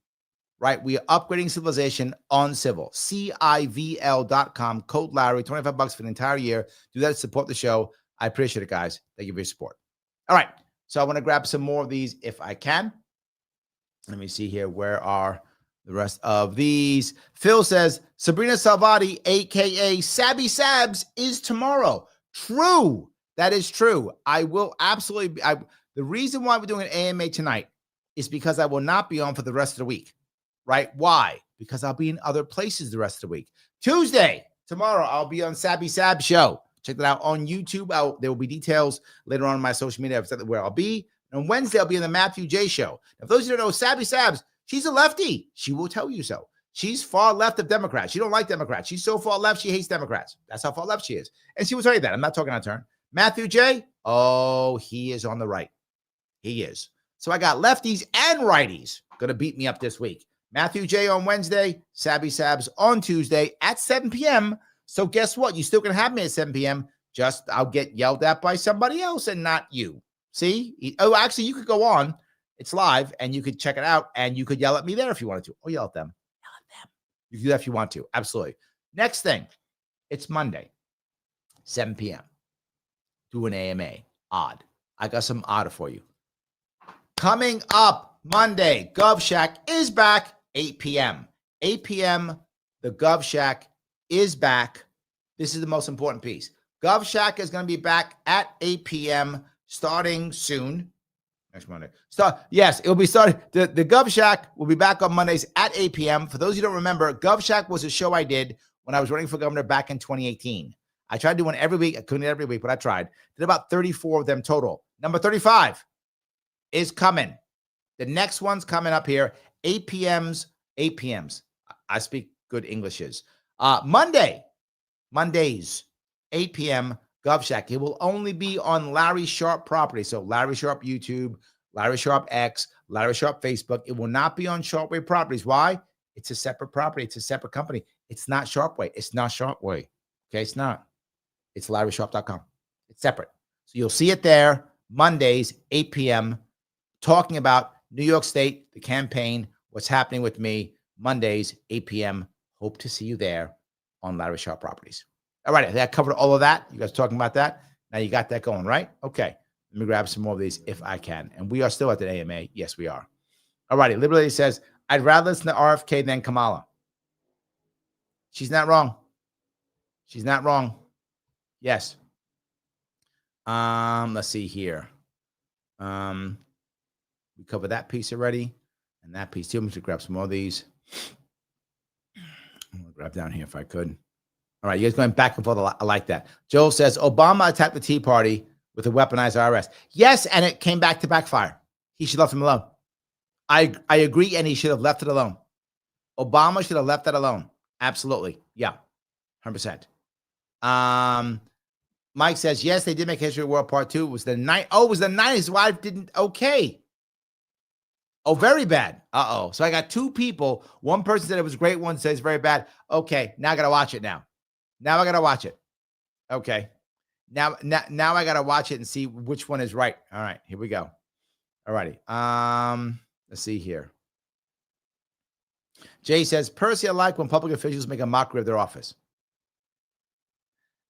right? We are upgrading civilization on Civil. CIVL.com, code Larry, $25 for the entire year. Do that to support the show. I appreciate it, guys. Thank you for your support. All right, so I want to grab some more of these if I can. Let me see here. Where are the rest of these? Phil says, Sabrina Salvati, a.k.a. Sabby Sabs, is tomorrow. True. That is true. I will absolutely. The reason why we're doing an AMA tonight is because I will not be on for the rest of the week, right? Why? Because I'll be in other places the rest of the week. Tuesday, tomorrow, I'll be on Sabby Sab Show. Check that out on YouTube. There will be details later on in my social media of where I'll be. And on Wednesday, I'll be on the Matthew J. Show. Now, for those of you who don't know, Sabby Sabs, she's a lefty. She will tell you so. She's far left of Democrats. She don't like Democrats. She's so far left, she hates Democrats. That's how far left she is. And she will tell you that. I'm not talking out of turn. Matthew J., oh, he is on the right. He is. So I got lefties and righties going to beat me up this week. Matthew J. on Wednesday, Sabby Sabs on Tuesday at 7 p.m. So guess what? You still can have me at 7 p.m. Just I'll get yelled at by somebody else and not you. See? Oh, actually, you could go on. It's live, and you could check it out, and you could yell at me there if you wanted to. Or yell at them. Yell at them. You can do that if you want to. Absolutely. Next thing, it's Monday, 7 p.m. Do an AMA. Odd. I got some odd for you. Coming up Monday, GovShack is back, 8 p.m. 8 p.m., the GovShack is back. This is the most important piece. GovShack is going to be back at 8 p.m. starting soon. Next Monday. Yes, it will be starting. The GovShack will be back on Mondays at 8 p.m. For those who don't remember, GovShack was a show I did when I was running for governor back in 2018. I tried to do one every week. I couldn't do it every week, but I tried. Did about 34 of them total. Number 35 is coming. The next one's coming up here. 8 p.m.s. I speak good Englishes. Mondays, 8 p.m. GovShack. It will only be on Larry Sharpe property. So Larry Sharpe YouTube, Larry Sharpe X, Larry Sharpe Facebook. It will not be on Sharpeway Properties. Why? It's a separate property. It's a separate company. It's not Sharpeway. It's not Sharpeway. Okay, it's not. It's LarrySharpe.com. It's separate. So you'll see it there Mondays, 8 p.m. talking about New York State, the campaign, what's happening with me. Mondays, 8 p.m. Hope to see you there on Larry Sharpe Properties. All right, I think I covered all of that. You guys talking about that? Now you got that going, right? Okay. Let me grab some more of these if I can. And we are still at the AMA. Yes, we are. All righty. Liberty says, I'd rather listen to RFK than Kamala. She's not wrong. She's not wrong. Yes. Let's see here. We covered that piece already. And that piece too. I'm going to grab some more of these. I'm going to grab down here if I could. All right, you guys going back and forth. I like that. Joel says, Obama attacked the Tea Party with a weaponized IRS. Yes, and it came back to backfire. He should have left him alone. I agree, and he should have left it alone. Obama should have left that alone. Absolutely. Yeah, 100%. Mike says, yes, they did make History of the World Part 2. It was the night. Oh, it was the 90s. His wife didn't. Okay. Oh, very bad. Uh-oh. So I got two people. One person said it was great. One says very bad. Okay, now I got to watch it now. Now I got to watch it. Okay. Now I got to watch it and see which one is right. All right, here we go. All righty. Let's see here. Jay says, Percy, I like when public officials make a mockery of their office.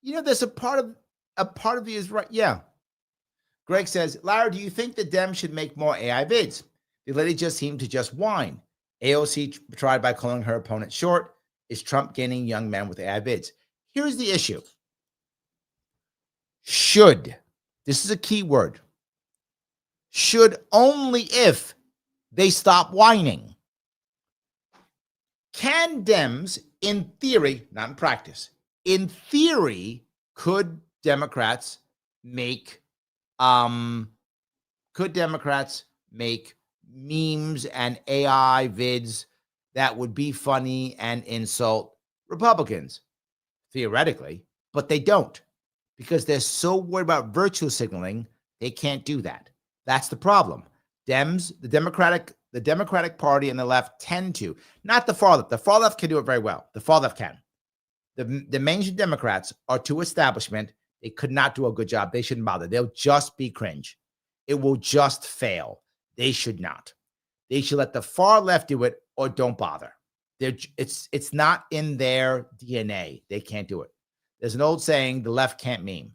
You know, there's a part of you is right. Yeah. Greg says, Larry, do you think the Dems should make more AI vids? The lady just seemed to just whine. AOC tried by calling her opponent short. Is Trump gaining young men with AI vids? Here's the issue. Should. This is a key word. Should only if they stop whining. Can Dems, in theory, not in practice, in theory, could Democrats make memes and AI vids that would be funny and insult Republicans? Theoretically, but they don't, because they're so worried about virtue signaling, they can't do that. That's the problem. Dems, the Democratic Party and the left tend to, not the far left. The far left can do it very well. The far left can. The mainstream Democrats are too establishment. They could not do a good job. They shouldn't bother. They'll just be cringe. It will just fail. They should not. They should let the far left do it or don't bother. It's not in their DNA. They can't do it. There's an old saying, the left can't meme.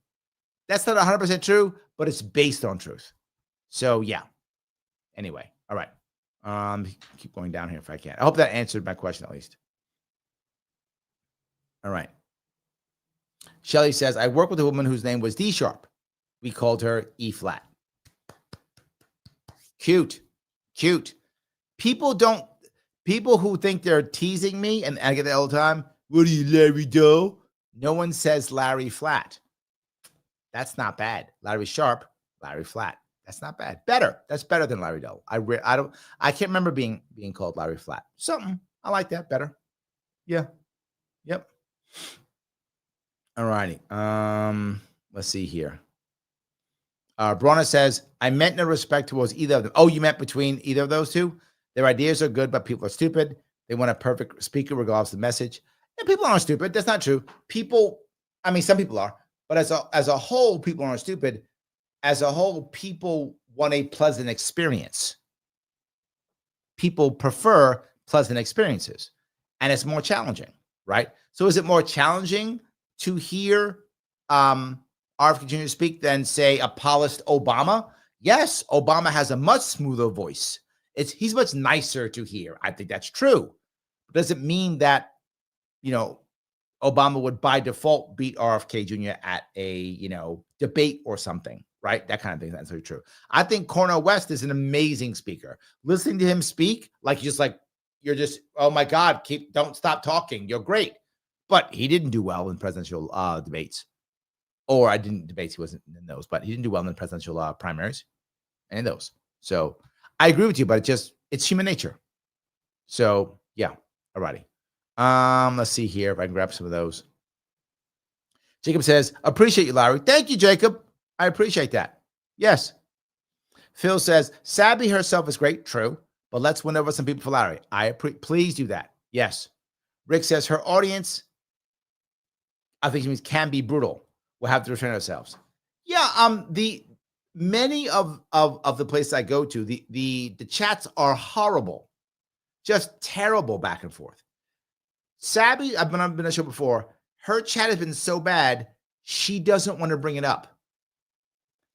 That's not 100% true, but it's based on truth. So, yeah. Anyway, all right. Keep going down here if I can. I hope that answered my question at least. All right. Shelly says, I worked with a woman whose name was D Sharpe. We called her E flat. Cute. People who think they're teasing me, and I get that all the time. What are you, Larry Doe? No one says Larry Flat. That's not bad. Larry Sharpe, Larry Flat. That's not bad. Better. That's better than Larry Doe. I can't remember being called Larry Flat. Something. I like that better. Yeah. Yep. All righty. Let's see here. Bronna says, I meant no respect towards either of them. Oh, you meant between either of those two? Their ideas are good, but people are stupid. They want a perfect speaker regardless of the message. And people aren't stupid. That's not true. Some people are, but as a whole, people aren't stupid. As a whole, people want a pleasant experience. People prefer pleasant experiences, and it's more challenging, right? So is it more challenging to hear RFK Jr. speak than, say, a polished Obama? Yes, Obama has a much smoother voice. He's much nicer to hear. I think that's true. But does it mean that, Obama would by default beat RFK Jr. at a, debate or something, right? That kind of thing is not necessarily true. I think Cornel West is an amazing speaker. Listening to him speak, you're just, oh my God, don't stop talking. You're great. But he didn't do well in presidential debates. Or I didn't debates. He wasn't in those, but he didn't do well in the presidential primaries and in those. So I agree with you, but it's human nature. So yeah. All righty. Let's see here if I can grab some of those. Jacob says, appreciate you, Larry. Thank you, Jacob. I appreciate that. Yes. Phil says, Sabby herself is great. True. But let's win over some people for Larry. Please do that. Yes. Rick says her audience, I think she means can be brutal. We'll have to restrain ourselves. Yeah. Many of the places I go to, the chats are horrible. Just terrible back and forth. Sabby, I've been on the show before. Her chat has been so bad, she doesn't want to bring it up.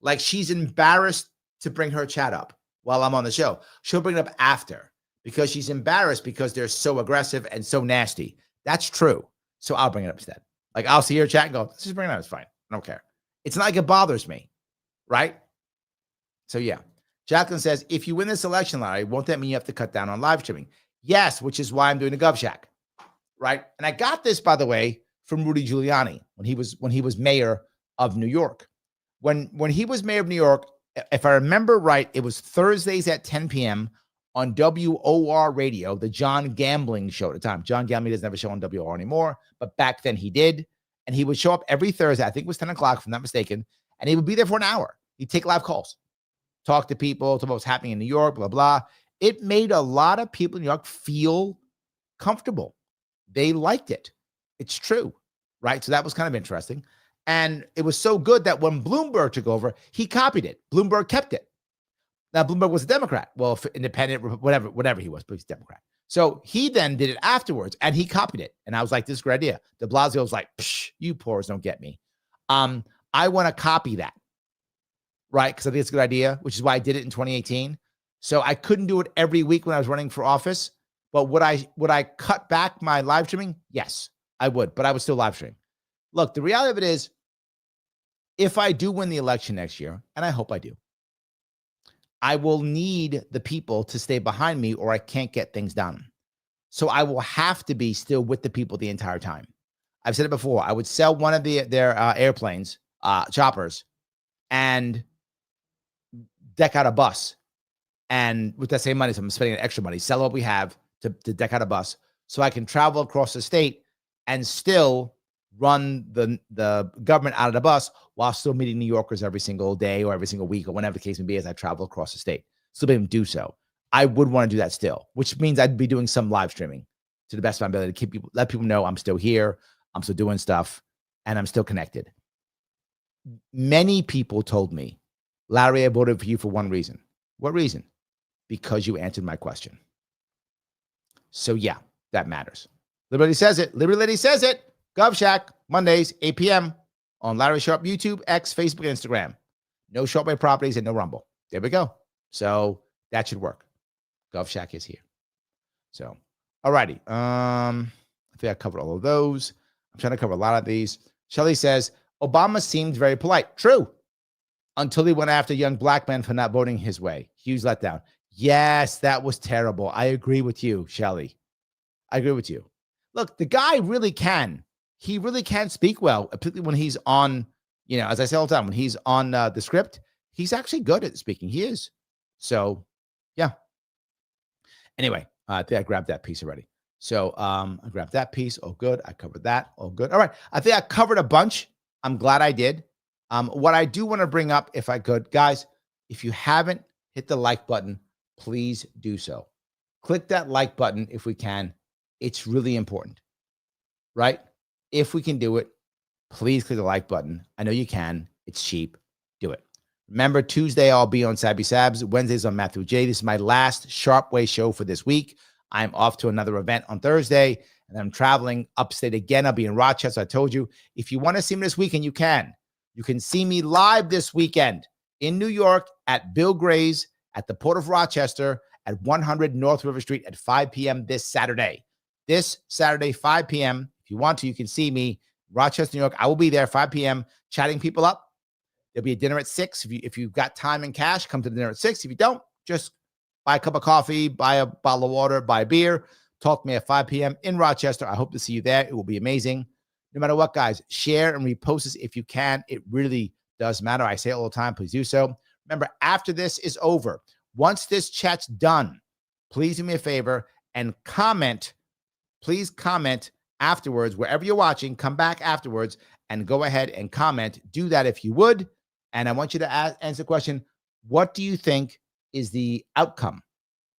Like she's embarrassed to bring her chat up while I'm on the show. She'll bring it up after because she's embarrassed because they're so aggressive and so nasty. That's true. So I'll bring it up instead. Like I'll see her chat and go, let's just bring it up. It's fine. I don't care. It's not like it bothers me. Right? So yeah. Jacqueline says, if you win this election, Larry, won't that mean you have to cut down on live streaming? Yes, which is why I'm doing a Gov Shack. Right? And I got this, by the way, from Rudy Giuliani when he was mayor of New York. When he was mayor of New York, if I remember right, it was Thursdays at 10 p.m. on WOR radio, the John Gambling show at the time. John Gambling doesn't have a show on WOR anymore, but back then he did. And he would show up every Thursday, I think it was 10 o'clock, if I'm not mistaken, and he would be there for an hour. He'd take live calls, talk to people, talk about what's happening in New York, blah, blah. It made a lot of people in New York feel comfortable. They liked it. It's true, right? So that was kind of interesting. And it was so good that when Bloomberg took over, he copied it. Bloomberg kept it. Now, Bloomberg was a Democrat. Well, independent, whatever he was, but he's a Democrat. So he then did it afterwards, and he copied it. And I was like, this is a great idea. De Blasio was like, psh, you poors don't get me. I want to copy that, right? Because I think it's a good idea, which is why I did it in 2018. So I couldn't do it every week when I was running for office. But would I cut back my live streaming? Yes, I would. But I would still live stream. Look, the reality of it is, if I do win the election next year, and I hope I do, I will need the people to stay behind me or I can't get things done. So I will have to be still with the people the entire time. I've said it before. I would sell one of their airplanes, choppers, and deck out a bus. And with that same money, so I'm spending extra money, sell what we have to deck out a bus so I can travel across the state and still run the government out of the bus while still meeting New Yorkers every single day or every single week or whenever the case may be as I travel across the state. Still be able to do so. I would want to do that still, which means I'd be doing some live streaming to the best of my ability to let people know I'm still here, I'm still doing stuff, and I'm still connected. Many people told me, Larry, I voted for you for one reason. What reason? Because you answered my question. So yeah, that matters. Liberty says it. Liberty Lady says it. GovShack, Mondays, 8 p.m. on Larry Sharpe, YouTube, X, Facebook, Instagram. No Sharpe properties and no Rumble. There we go. So that should work. GovShack is here. So, all righty. I think I covered all of those. I'm trying to cover a lot of these. Shelly says, Obama seemed very polite. True. Until he went after a young black man for not voting his way. Huge letdown. Yes, that was terrible. I agree with you, Shelly. I agree with you. Look, the guy really can. He really can speak well, particularly when he's on, as I say all the time, when he's on the script, he's actually good at speaking. He is. So, yeah. Anyway, I think I grabbed that piece already. So I grabbed that piece. Oh, good. I covered that. Oh, good. All right. I think I covered a bunch. I'm glad I did. What I do want to bring up, if I could, guys, if you haven't hit the like button, please do so. Click that like button if we can. It's really important, right? If we can do it, please click the like button. I know you can. It's cheap. Do it. Remember, Tuesday, I'll be on Sabby Sabs. Wednesdays on Matthew J. This is my last Sharpe Way show for this week. I'm off to another event on Thursday, and I'm traveling upstate again. I'll be in Rochester. I told you, if you want to see me this weekend, you can. You can see me live this weekend in New York at Bill Gray's at the Port of Rochester at 100 North River Street at 5 p.m. this Saturday. This Saturday, 5 p.m. If you want to, you can see me, Rochester, New York. I will be there 5 p.m. chatting people up. There'll be a dinner at 6. If you've got time and cash, come to the dinner at 6. If you don't, just buy a cup of coffee, buy a bottle of water, buy a beer. Talk to me at 5 p.m. in Rochester. I hope to see you there. It will be amazing. No matter what, guys, share and repost this if you can. It really does matter. I say it all the time. Please do so. Remember, after this is over, once this chat's done, please do me a favor and comment. Please comment afterwards. Wherever you're watching, come back afterwards and go ahead and comment. Do that if you would. And I want you to answer the question, what do you think is the outcome,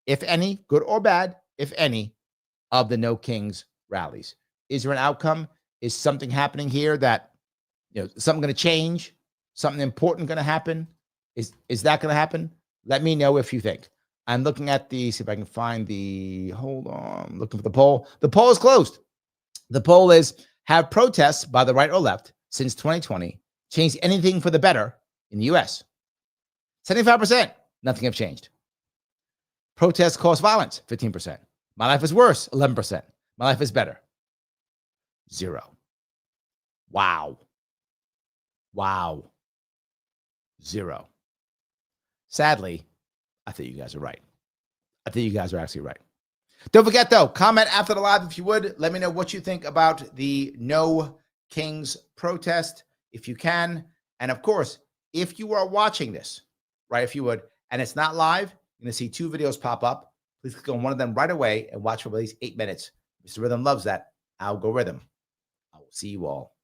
if any, good or bad, if any, of the No Kings rallies? Is there an outcome? Is something happening here that, something going to change? Something important going to happen? Is that going to happen? Let me know if you think. I'm looking at see if I can find hold on, I'm looking for the poll. The poll is closed. The poll is, have protests by the right or left since 2020 changed anything for the better in the U.S.? 75%, nothing have changed. Protests cause violence, 15%. My life is worse, 11%. My life is better, 0. Wow. 0. Sadly, I think you guys are right. I think you guys are actually right. Don't forget, though, comment after the live if you would. Let me know what you think about the No Kings protest, if you can. And, of course, if you are watching this, right, if you would, and it's not live, you're going to see 2 videos pop up. Please click on one of them right away and watch for at least 8 minutes. Mr. Rhythm loves that algorithm. I will see you all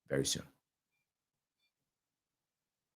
very soon.